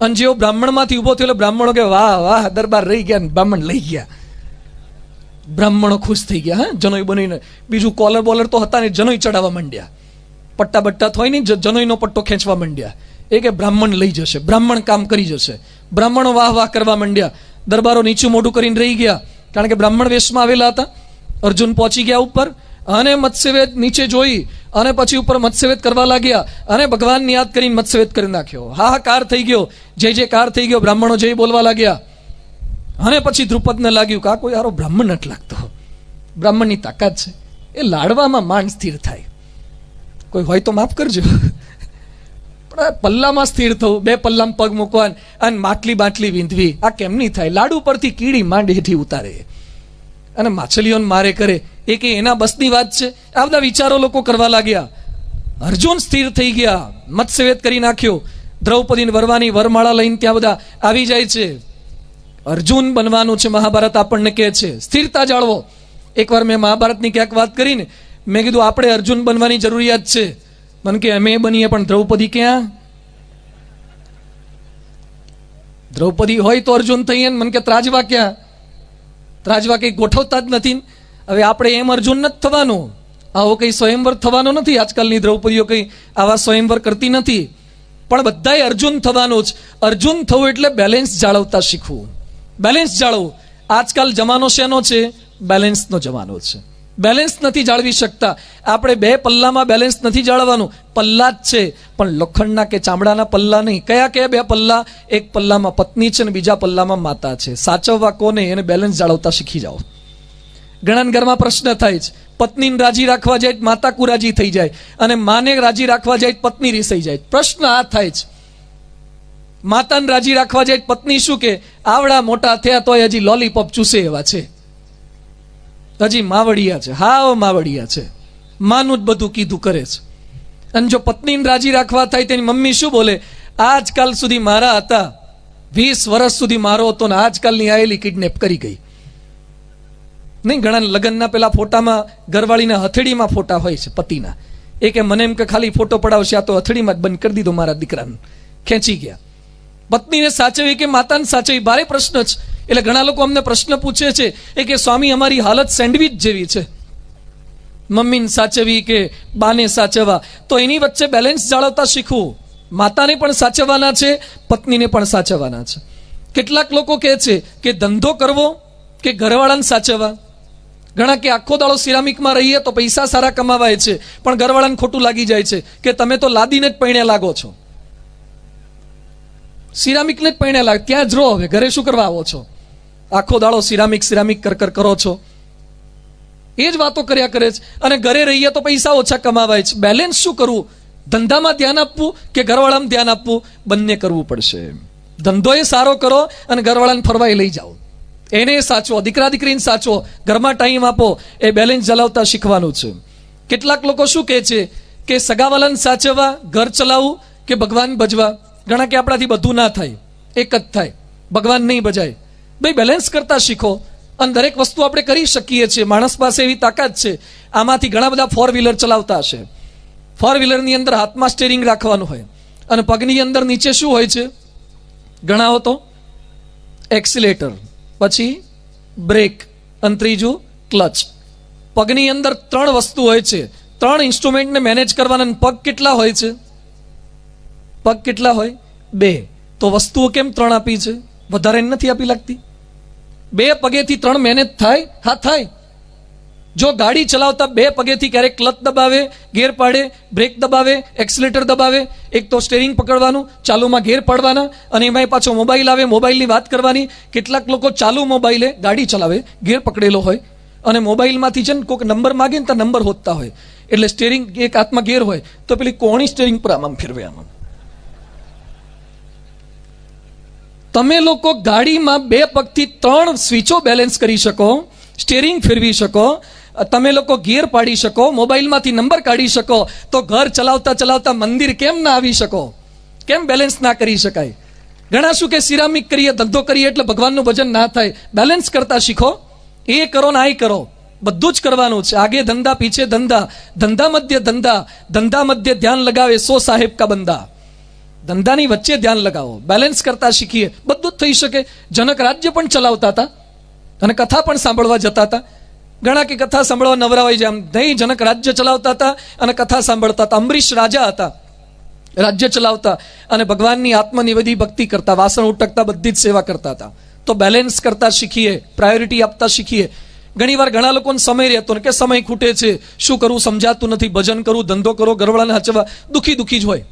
અને જેવો બ્રાહ્મણમાંથી ઊભો થયો, બ્રાહ્મણો કે વાહ વાહ, દરબાર રહી ગયા, બ્રાહ્મણ લઈ ગયા. બ્રાહ્મણો ખુશ થઈ ગયા. હા, જનોઈ બનીને બીજું કોલર બોલર તો હતા ને, જનોઈ ચડાવવા માંડ્યા. પટ્ટા બટ્ટા થોય નહીં, જનોઈનો પટ્ટો ખેંચવા માંડ્યા. એ કે બ્રાહ્મણ લઈ જશે, બ્રાહ્મણ કામ કરી જશે. બ્રાહ્મણો વાહ વાહ કરવા માંડ્યા. દરબારો નીચું મોઢું કરીને રહી ગયા, કારણ કે બ્રાહ્મણ વેશમાં આવેલા હતા. અર્જુન પહોંચી ગયા ઉપર, અને મત્સ્યવેદ નીચે જોઈ, અને પછી ઉપર મત્સ્યવેદ કરવા લાગ્યા. અને ભગવાનને યાદ કરીને મત્સ્યવેદ કરી નાખ્યો. હાહાકાર થઈ ગયો, જે કાર થઈ ગયો. બ્રાહ્મણો જય બોલવા લાગ્યા. અને પછી દ્રુપદને લાગ્યું કે આ કોઈ હારો બ્રાહ્મણ નથી લાગતો. બ્રાહ્મણની તાકાત છે, એ લાડવામાં માંડ સ્થિર થાય. કોઈ હોય તો માફ કરજો, પણ પલ્લામાં સ્થિર થવું, બે પલ્લામાં પગ મૂકવા અને માટલી બાટલી વીંધવી, આ કેમ નહીં થાય? લાડુ પરથી કીડી માંડ હેઠી ઉતારે અને માછલીઓને મારે કરે, એ કે એના બસની વાત છે? આ બધા વિચારો લોકો કરવા લાગ્યા. અર્જુન સ્થિર થઈ ગયા, મત્સ્યવેદ કરી નાખ્યો. દ્રૌપદીને વરવાની વરમાળા લઈને ત્યાં બધા આવી જાય છે. અર્જુન બનવાનું છે, મહાભારત આપણને કહે છે. સ્થિરતા જાળવો. એકવાર મેં મહાભારતની ક્યાંક વાત કરીને મેં કીધું આપણે અર્જુન બનવાની જરૂરિયાત છે. મને કે અમે બનીએ, પણ દ્રૌપદી ક્યાં? દ્રૌપદી હોય તો અર્જુન થઈએ. મને કે ત્રાજવા ક્યાં? ત્રાજવા કંઈ ગોઠવતા જ નથી. હવે આપણે એમ અર્જુન નથી થવાનું. આવો કંઈ સ્વયંવર થવાનો નથી. આજકાલની દ્રૌપદીઓ કંઈ આવા સ્વયંવર કરતી નથી. પણ બધાએ અર્જુન થવાનું જ. અર્જુન થવું એટલે બેલેન્સ જાળવતા શીખવું. બેલેન્સ જાળવવું. આજકાલ જમાનો શેનો છે? બેલેન્સનો જમાનો છે. બેલેન્સ નથી જાળવી શકતા. આપણે બે પલ્લામાં બેલેન્સ નથી જાળવવાનું. પલ્લા જ છે, પણ લોખંડના કે ચામડાના પલ્લા નહીં. કયા બે પલ્લા? એક પલ્લામાં પત્ની છે, ને બીજા પલ્લામાં માતા છે. સાચવવા કોને? એને બેલેન્સ જાળવતા શીખી જાઓ. ઘણા ઘરમાં પ્રશ્ન થાય છે. પત્નીને રાજી રાખવા જાય, માતા કુરાજી થઈ જાય, અને માને રાજી રાખવા જાય, પત્ની રીસાઈ જાય. પ્રશ્ન આ થાય છે. માતાને રાજી રાખવા જાય, પત્ની શું કે આવડા મોટા થયા તોય હજી લોલીપોપ ચૂસે એવા છે, હજી માવડિયા છે. હાવ માવડિયા છે, માનું જ બધું કીધું કરે છે. અને જો પત્નીને રાજી રાખવા થાય, તેની મમ્મી શું બોલે? આજકાલ સુધી મારા હતા, 20 વર્ષ સુધી મારો હતો, ને આજકાલની આયેલી કિડનેપ કરી ગઈ. નહીં, ઘણા લગ્નના પેલા ફોટામાં ઘરવાળીના હથેળીમાં ફોટા હોય છે પતિના. એ કે મને એમ કે ખાલી ફોટો પડાવશે, આ તો હથેળીમાં જ બંધ કરી દીધો મારા દીકરાને. ખેંચી ગયા. પત્નીને સાચવી કે માતાને સાચવી? ભારે પ્રશ્ન છે. એટલે ઘણા લોકો અમને પ્રશ્ન પૂછે છે, એ કે સ્વામી અમારી હાલત સેન્ડવિચ જેવી છે. મમ્મીને સાચવવી કે બાને સાચવવા, તો એની વચ્ચે બેલેન્સ જાળવતા શીખવું. માતાને પણ સાચવવાના છે, પત્નીને પણ સાચવવાના છે. કેટલાક લોકો કહે છે કે ધંધો કરવો કે ઘરવાળાને સાચવવા. ઘણા કે આખો દાડો સિરામિકમાં રહીએ તો પૈસા સારા કમાવાય છે, પણ ઘરવાળાને ખોટું લાગી જાય છે કે તમે તો લાદીને જ પૈણ્યા લાગો છો, સિરામિકને જ પૈણ્યા લાગે, ત્યાં જ રહો, હવે ઘરે શું કરવા આવો છો? આખો દાડો સિરામિક કર કરો છો, એ જ વાતો કર્યા કરે છે. અને ઘરે રહીએ તો પૈસા ઓછા કમાવાય છે. બેલેન્સ શું કરવું? ધંધામાં ધ્યાન આપવું કે ઘરવાળામાં ધ્યાન આપવું? બંને કરવું પડશે. ધંધો એ સારો કરો અને ઘરવાળાને ફરવાય લઈ જાઓ, એને સાચવો, દીકરા દીકરીને સાચવો, ઘરમાં ટાઈમ આપો. એ બેલેન્સ ચલાવતા શીખવાનું છે. કેટલાક લોકો શું કહે છે કે સગાવાલાને સાચવવા, ઘર ચલાવવું કે ભગવાન ભજવા. ઘણા કે આપણાથી બધું ના થાય, એક જ થાય, ભગવાન નહીં ભજાય. ભાઈ બેલેન્સ કરતા શીખો, અને દરેક વસ્તુ આપણે કરી શકીએ છીએ. માણસ પાસે એવી તાકાત છે. આમાંથી ઘણા બધા 4 વ્હીલર ચલાવતા હશે. 4 વ્હીલરની અંદર હાથમાં સ્ટેરિંગ રાખવાનું હોય અને પગની અંદર નીચે શું હોય છે? ગણાવો તો. એક્સિલેટર, પછી બ્રેક અને ત્રીજું ક્લચ. પગની અંદર 3 વસ્તુ હોય છે. 3 ઇન્સ્ટ્રુમેન્ટને મેનેજ કરવાના. પગ કેટલા હોય છે? પગ કેટલા હોય? 2. તો વસ્તુઓ કેમ 3 આપી છે? વધારે નથી આપી લાગતી? 2 પગેથી 3 મેનેજ થાય? હા થાય. જો ગાડી ચલાવતા 2 પગેથી ક્યારેક ક્લચ દબાવે, ગેર પાડે, બ્રેક દબાવે, એક્સિલેટર દબાવે, એક તો સ્ટેરિંગ પકડવાનું, ચાલુમાં ગેર પાડવાના, અને એમાંય પાછો મોબાઈલ આવે, મોબાઈલની વાત કરવાની. કેટલાક લોકો ચાલુ મોબાઈલે ગાડી ચલાવે, ગેર પકડેલો હોય, અને મોબાઈલમાંથી છે ને કોઈક નંબર માગે ને તો નંબર હોતતા હોય, એટલે સ્ટેરિંગ એક હાથમાં ગેર હોય તો પેલી કોણી સ્ટેરિંગ પર આમ ફેરવે. આમ તમે લોકો ગાડીમાં 2 પગથી 3 સ્વિચો બેલેન્સ કરી શકો, સ્ટેરિંગ ફેરવી શકો, તમે લોકો ગિયર પાડી શકો, મોબાઈલમાંથી નંબર કાઢી શકો, તો ઘર ચલાવતા ચલાવતા મંદિર કેમ ના આવી શકો? કેમ બેલેન્સ ના કરી શકાય? ઘણા શું કે સિરામિક કરીએ, ધંધો કરીએ એટલે ભગવાનનું ભજન ના થાય. બેલેન્સ કરતા શીખો. એ કરો ને આ કરો, બધું જ કરવાનું છે. આગે ધંધા પીછે ધંધા, ધંધા મધ્ય ધંધા, ધંધા મધ્ય ધ્યાન લગાવે 100 સાહેબ કા બંદા. ધંધાની વચ્ચે ધ્યાન લગાવો, બેલેન્સ કરતા શીખીએ, બધું જ થઈ શકે. જનક રાજ્ય પણ ચલાવતા હતા અને કથા પણ સાંભળવા જતા હતા. ઘણા કે કથા સાંભળવા નવરા હોય છે, આમ નહીં, જનક રાજ્ય ચલાવતા હતા અને કથા સાંભળતા હતા. અંબરીશ રાજા હતા, રાજ્ય ચલાવતા અને ભગવાનની આત્મનિવેદી ભક્તિ કરતા, વાસણ ઉટકતા, બધી જ સેવા કરતા હતા. તો બેલેન્સ કરતા શીખીએ, પ્રાયોરિટી આપતા શીખીએ. ઘણી વાર ઘણા લોકોને સમય રહેતો ને કે સમય ખૂટે છે, શું કરવું સમજાતું નથી, ભજન કરું, ધંધો કરો, ઘરવાળાને હચવા, દુઃખી જ હોય,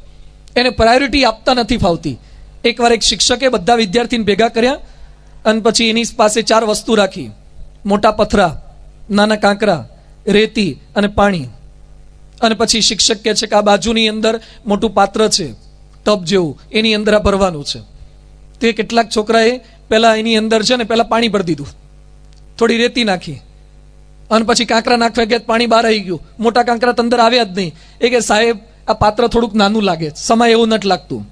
એને પ્રાયોરિટી આપતા નથી ફાવતી. એકવાર એક શિક્ષકે બધા વિદ્યાર્થીને ભેગા કર્યા અને પછી એની પાસે 4 વસ્તુ રાખી: મોટા પથરા, નાના કાંકરા, રેતી અને પાણી. અને પછી શિક્ષક કહે છે કે આ બાજુની અંદર મોટું પાત્ર છે, ટબ જેવું, એની અંદર આ ભરવાનું છે. તે કેટલાક છોકરાએ પહેલા એની અંદર છે ને પહેલા પાણી ભરી દીધું, થોડી રેતી નાખી, અને પછી કાંકરા નાખવા ગયા, પાણી બહાર આવી ગયું, મોટા કાંકરા અંદર આવ્યા જ નહીં. એ કે સાહેબ આ પાત્ર થોડુંક નાનું લાગે, સમય એવું નથી લાગતું.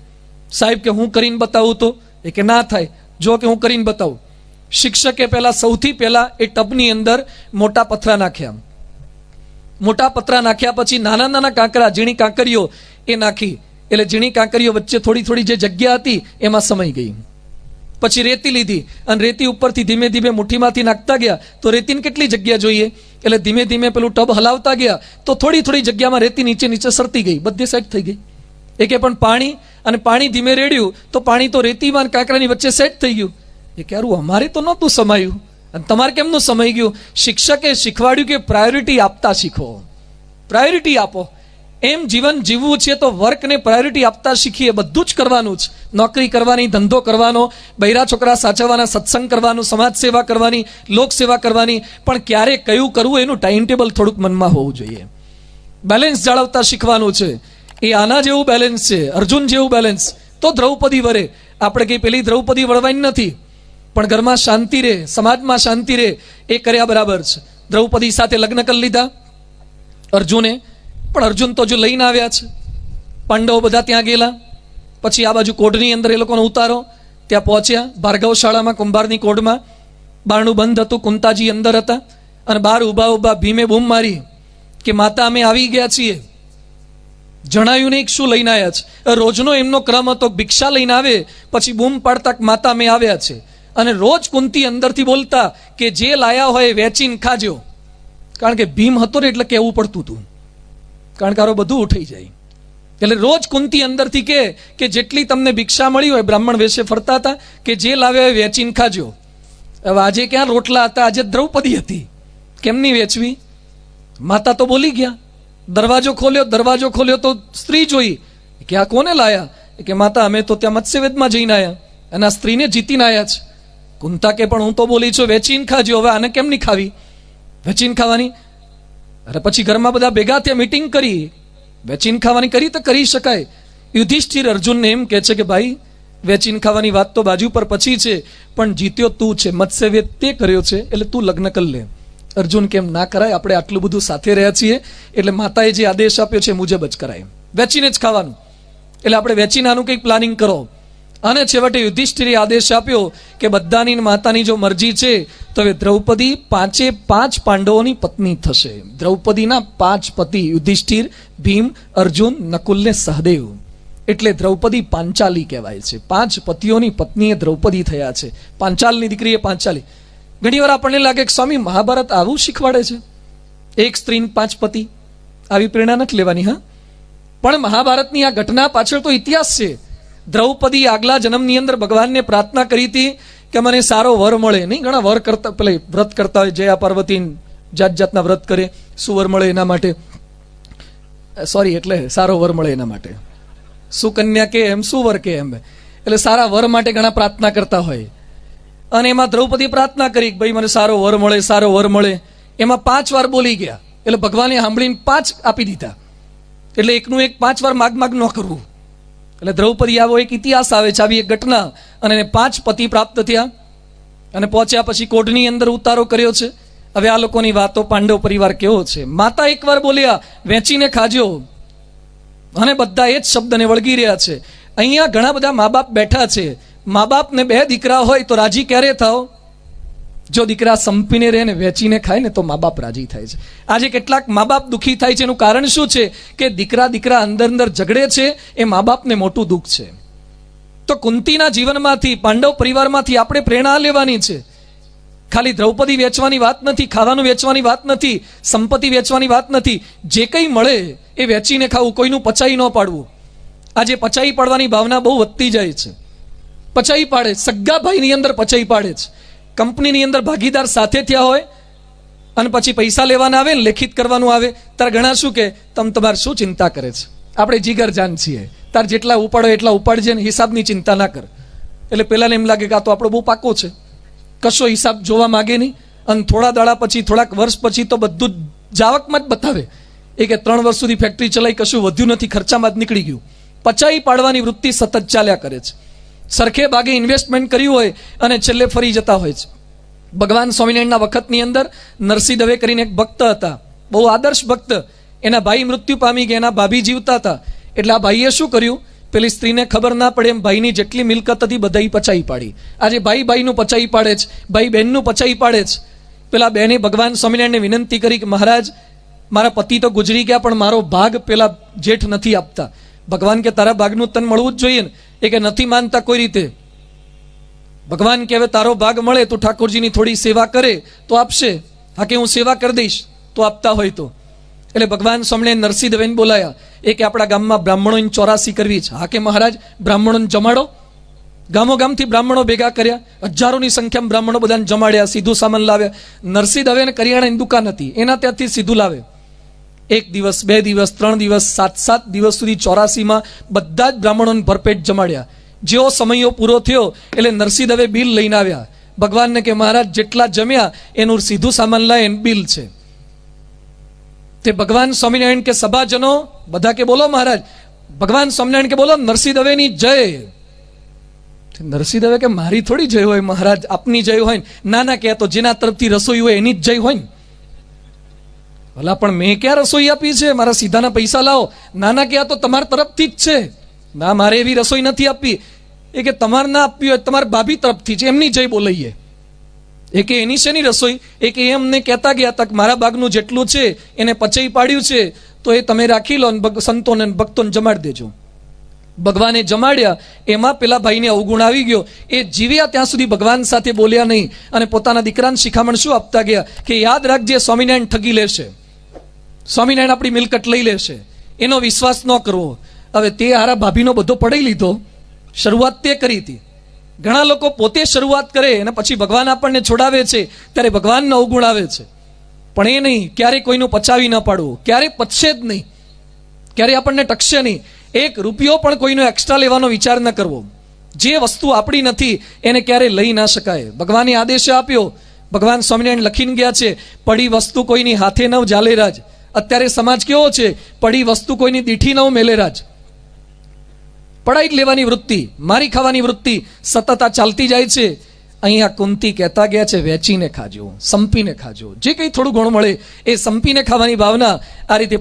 સાહેબ કે હું કરીને બતાવું તો? એ કે ના થાય, જો કે હું કરીને બતાવું. શિક્ષકે સૌથી પહેલા એ ટબની અંદર મોટા પથરા નાખ્યા. મોટા પથરા નાખ્યા પછી નાના નાના કાંકરા, ઝીણી કાંકરીઓ એ નાખી. એટલે ઝીણી કાંકરીઓ વચ્ચે થોડી થોડી જે જગ્યા હતી એમાં સમાઈ ગઈ. પછી રેતી લીધી અને રેતી ઉપરથી ધીમે ધીમે મુઠ્ઠીમાંથી નાખતા ગયા તો રેતીને કેટલી જગ્યા જોઈએ, એટલે ધીમે ધીમે પેલું ટબ હલાવતા ગયા તો થોડી થોડી જગ્યામાં રેતી નીચે નીચે સરતી ગઈ, બધી સાઈડ થઈ ગઈ. એ કે પણ પાણી, અને પાણી ધીમે રેડ્યું તો પાણી તો રેતીમાં અને કાંકરાની વચ્ચે સેટ થઈ ગયું. એ કે અરું અમારે તો નહોતું સમાયું અને તમારે કેમનું સમાઈ ગયું? શિક્ષકે શીખવાડ્યું કે પ્રાયોરિટી આપતા શીખો, પ્રાયોરિટી આપો. એમ જીવન જીવવું છે તો વર્કને પ્રાયોરિટી આપતા શીખીએ. બધું જ કરવાનું જ, નોકરી કરવાની, ધંધો કરવાનો, બૈરા છોકરા સાચવવાના, સત્સંગ કરવાનું, સમાજ સેવા કરવાની, લોક સેવા કરવાની, પણ ક્યારે કયું કરવું એનું ટાઈમ ટેબલ થોડુંક મનમાં હોવું જોઈએ. બેલેન્સ જાળવતા શીખવાનું છે. એ આના જેવું બેલેન્સ છે, અર્જુન જેવું બેલેન્સ. તો દ્રૌપદી વરે. આપણે કઈ પેલી દ્રૌપદી વળવાની નથી, પણ ઘરમાં શાંતિ રહે, સમાજમાં શાંતિ રહે, એ કર્યા બરાબર છે. દ્રૌપદી સાથે લગ્ન કરી લીધા અર્જુને, પણ અર્જુન તો જો લઈને આવ્યા છે. પાંડવો બધા ત્યાં ગયેલા, પછી આ બાજુ કોઢની અંદર એ લોકોનો ઉતારો, ત્યાં પહોંચ્યા ભાર્ગવશાળામાં, કુંભારની કોઢમાં. બારણું બંધ હતું, કુંતાજી અંદર હતા અને બહાર ઊભા ઊભા ભીમે બૂમ મારી કે માતા અમે આવી ગયા છીએ. જણાયું નહીં શું લઈને આવ્યા છે. રોજનો એમનો ક્રમ હતો, ભિક્ષા લઈને આવે પછી બૂમ પાડતા માતા અમે આવ્યા છે. અને રોજ કુંતી અંદરથી બોલતા કે જે લાયા હોય વેચીને ખાજો, કારણ કે ભીમ હતો ને એટલે કહેવું પડતું હતું, કારણ કે આરો બધું ઉઠાઈ જાય. એટલે રોજ કુંતી અંદરથી કે જેટલી તમને ભિક્ષા મળી હોય, બ્રાહ્મણ વેશે ફરતા હતા, કે જે લાવ્યા હોય વેચીને ખાજો. હવે આજે ક્યાં રોટલા હતા, આજે દ્રૌપદી હતી, કેમની વેચવી? માતા તો બોલી ગયા. દરવાજો ખોલ્યો તો સ્ત્રી જોઈ, કે આ કોને લાયા? કે માતા અમે તો ત્યાં મત્સ્યવેદમાં જઈને આવ્યા અને આ સ્ત્રીને જીતીને આવ્યા છે. કુંતા કે પણ હું તો બોલી છું વેચીને ખાજો, હવે આને કેમ નહીં ખાવી? વેચીને ખાવાની? અરે પછી ઘરમાં બધા ભેગા થયા, મીટિંગ કરી, વેચીને ખાવાની કરી તો કરી શકાય. યુધિષ્ઠિર અર્જુનને એમ કહે છે કે ભાઈ વેચીને ખાવાની વાત તો બાજુ પર પછી છે, પણ જીત્યો તું છે, મત્સ્યવેદ તે કર્યો છે, એટલે તું લગ્ન કરી લે. અર્જુન કેમ ના કરાય, આપણે આટલું બધું સાથે રહ્યા છીએ, એટલે માતાએ જે આદેશ આપ્યો છે મુજબ જ કરાય, વેચીને જ ખાવાનું. એટલે આપણે વેચીને આનું કંઈક પ્લાનિંગ કરો. અને છેવટે યુધિષ્ઠિરે આદેશ આપ્યો કે બધાની માતાની જો મરજી છે તો હવે દ્રૌપદી 5 પાંડવોની પત્ની થશે. દ્રૌપદીના 5 પતિ, યુધિષ્ઠિર, ભીમ, અર્જુન, નકુલ ને સહદેવ, એટલે દ્રૌપદી પાંચાલી કહેવાય છે. 5 પતિઓની પત્નીએ દ્રૌપદી થયા છે. પાંચાલની દીકરી એ પાંચાલી. ઘણી વાર આપણને લાગે કે સ્વામી મહાભારત આવું શીખવાડે છે, એક સ્ત્રી 5 પતિ, આવી પ્રેરણા નથી લેવાની. હા, પણ મહાભારતની આ ઘટના પાછળ તો ઇતિહાસ છે. દ્રૌપદી આગલા જન્મની અંદર ભગવાનને પ્રાર્થના કરી હતી કે મને સારો વર મળે. નહીં, ઘણા વર કરતા, પેલે વ્રત કરતા હોય, જયા પાર્વતી જાત જાતના વ્રત કરે, સુવર મળે એના માટે, સોરી એટલે સારો વર મળે એના માટે, સુકન્યા કે એમ, સુવર કે એમ, એટલે સારા વર માટે ઘણા પ્રાર્થના કરતા હોય. અને એમાં દ્રૌપદી પ્રાર્થના કરી કે ભાઈ મને સારો વર મળે, સારો વર મળે. એમાં 5 વાર બોલી ગયા, એટલે ભગવાને સાંભળીને 5 આપી દીધા. એટલે એકનું એક 5 વાર માગ ન કરવું. એટલે દ્રૌપદી આવો એક ઇતિહાસ આવે છે, આવી એક ઘટના. અને એને 5 પતિ પ્રાપ્ત થયા અને પહોંચ્યા પછી કોઢની અંદર ઉતારો કર્યો છે. હવે આ લોકોની વાતો, પાંડવ પરિવાર કેવો છે. માતા એકવાર બોલ્યા વેચીને ખાજો, અને બધા એ જ શબ્દને વળગી રહ્યા છે. અહીંયા ઘણા બધા મા બાપ બેઠા છે. મા બાપને 2 દીકરા હોય તો રાજી ક્યારે થાવ? જો દીકરા સંપીને રહે ને વેચીને ખાય ને તો મા બાપ રાજી થાય છે. આજે કેટલાક મા બાપ દુઃખી થાય છે. એનું કારણ શું છે? કે દીકરા અંદર ઝઘડે છે, એ મા બાપને મોટું દુઃખ છે. તો કુંતીના જીવનમાંથી, પાંડવ પરિવારમાંથી આપણે પ્રેરણા લેવાની છે. ખાલી દ્રૌપદી વેચવાની વાત નથી, ખાવાનું વેચવાની વાત નથી, સંપત્તિ વેચવાની વાત નથી. જે કંઈ મળે એ વેચીને ખાવું, કોઈનું પચાઈ ન પાડવું. આજે પચાઈ પાડવાની ભાવના બહુ વધતી જાય છે. પચાઈ પાડે, સગા ભાઈની અંદર પચાઈ પાડે છે. કંપનીની અંદર ભાગીદાર સાથે થયા હોય અને પછી પૈસા લેવાના આવે ને લેખિત કરવાનું આવે, ત્યારે ઘણા શું કે તમારે શું ચિંતા કરે છે, આપણે જીગર જાન છીએ, તાર જેટલા ઉપાડો એટલા ઉપાડજે ને હિસાબની ચિંતા ના કર. એટલે પેલાને એમ લાગે કે આ તો આપણો બહુ પાકો છે, કશો હિસાબ જોવા માગે નહીં. અને થોડા દાડા પછી, થોડાક વર્ષ પછી તો બધું જાવકમાં જ બતાવે. એ કે 3 વર્ષ સુધી ફેક્ટરી ચલાવી, કશું વધ્યું નથી, ખર્ચામાં જ નીકળી ગયું. પચાઈ પાડવાની વૃત્તિ સતત ચાલ્યા કરે છે. સરખે ભાગે ઇન્વેસ્ટમેન્ટ કર્યું હોય અને છેલ્લે ફરી જતા હોય છે. ભગવાન સ્વામિનારાયણના વખતની અંદર નરસિંહ દવે કરીને એક ભક્ત હતા, બહુ આદર્શ ભક્ત. એના ભાઈ મૃત્યુ પામી ગયા, એના ભાભી જીવતા હતા. એટલે આ ભાઈએ શું કર્યું, પેલી સ્ત્રીને ખબર ના પડે એમ ભાઈની જેટલી મિલકત હતી બધાઈ પચાઈ પાડી. આજે ભાઈનું પચાઈ પાડે છે, ભાઈ બહેનનું પચાઈ પાડે છે. પેલા બહેને ભગવાન સ્વામિનારાયણને વિનંતી કરી કે મહારાજ મારા પતિ તો ગુજરી ગયા, પણ મારો ભાગ પેલા જેઠ નથી આપતા. ભગવાન કે તારા ભાગનું તન મળવું જ જોઈએ ને. એ કે નથી માનતા કોઈ રીતે. ભગવાન કે હવે તારો ભાગ મળે તો ઠાકોરજીની થોડી સેવા કરે તો આપશે. હા કે હું સેવા કરી દઈશ તો આપતા હોય તો. એટલે ભગવાન સ્વામિનારાયણ નરસિંહ દવેને બોલાયા. એ કે આપણા ગામમાં બ્રાહ્મણોની 84 કરવી છે. હા કે મહારાજ બ્રાહ્મણોને જમાડો. ગામો ગામથી બ્રાહ્મણો ભેગા કર્યા, હજારોની સંખ્યામાં બ્રાહ્મણો બધાને જમાડ્યા, સીધું સામાન લાવ્યા. નરસિંહ દવેને કરિયાણાની દુકાન હતી, એના ત્યાંથી સીધું લાવે. 1 દિવસ, 2 દિવસ, 3 દિવસ, 7 દિવસ સુધી 84માં બધા જ બ્રાહ્મણોને ભરપેટ જમાડ્યા. જેવો સમયો પૂરો થયો એટલે નરસિંહ દવે બિલ લઈને આવ્યા. ભગવાનને કે મહારાજ જેટલા જમ્યા એનું સીધું સામાન લાય, એનું બિલ છે. તે ભગવાન સ્વામિનારાયણ કે સભાજનો બધા કે બોલો મહારાજ. ભગવાન સ્વામિનારાયણ કે બોલો નરસિંહ દવેની જય. નરસિંહ દવે કે મારી થોડી જય હોય મહારાજ, આપની જય હોય. ના કે તો જેના તરફથી રસોઈ હોય એની જ જય હોય ને. ભલા પણ મેં ક્યાં રસોઈ આપી છે, મારા સીધાના પૈસા લાવો. ના કે આ તો તમારા તરફથી જ છે. ના, મારે એવી રસોઈ નથી આપી. એ કે તમારે ના આપવી હોય, તમારા ભાભી તરફથી છે, એમની જય બોલાઈએ. એ કે એની શેની રસોઈ? એ કે એમને કહેતા ગયા તક મારા ભાગનું જેટલું છે એને પચાઈ પાડ્યું છે તો એ તમે રાખી લો, સંતોને ભક્તોને જમાડી દેજો. ભગવાને જમાડ્યા, એમાં પેલા ભાઈને અવગુણ આવી ગયો. એ જીવ્યા ત્યાં સુધી ભગવાન સાથે બોલ્યા નહીં અને પોતાના દીકરાને શિખામણ શું આપતા ગયા કે યાદ રાખજે, સ્વામિનારાયણ ઠગી લેશે, સ્વામિનારાયણ આપણી મિલકત લઈ લેશે, એનો વિશ્વાસ ન કરવો. હવે તે હારા ભાભીનો બધો પડાઈ લીધો, શરૂઆત તે કરી હતી. ઘણા લોકો પોતે શરૂઆત કરે અને પછી ભગવાન આપણને છોડાવે છે ત્યારે ભગવાનનો અવગુણ આવે છે. પણ એ નહીં, ક્યારેય કોઈનું પચાવી ન પાડવું, ક્યારેય પચશે જ નહીં, ક્યારેય આપણને ટકશે નહીં. એક રૂપિયો પણ કોઈનો એક્સ્ટ્રા લેવાનો વિચાર ન કરવો. જે વસ્તુ આપણી નથી એને ક્યારેય લઈ ના શકાય. ભગવાને આદેશ આપ્યો, ભગવાન સ્વામિનારાયણ લખીને ગયા છે, પડી વસ્તુ કોઈની હાથે નવ જાલે રાજ. અત્યારે સમાજ કેવો છે, પડી વસ્તુ કોઈની દીઠી નવ મેલે રાજ. પડાઈ જ લેવાની વૃત્તિ, મારી ખાવાની વૃત્તિ સતત આ ચાલતી જાય છે. અહીંયા કુંતી કહેતા ગયા છે, વેચીને ખાજો, સંપીને ખાજો, જે કંઈ થોડું ઘણું મળે એ સંપીને ખાવાની ભાવના આ રીતે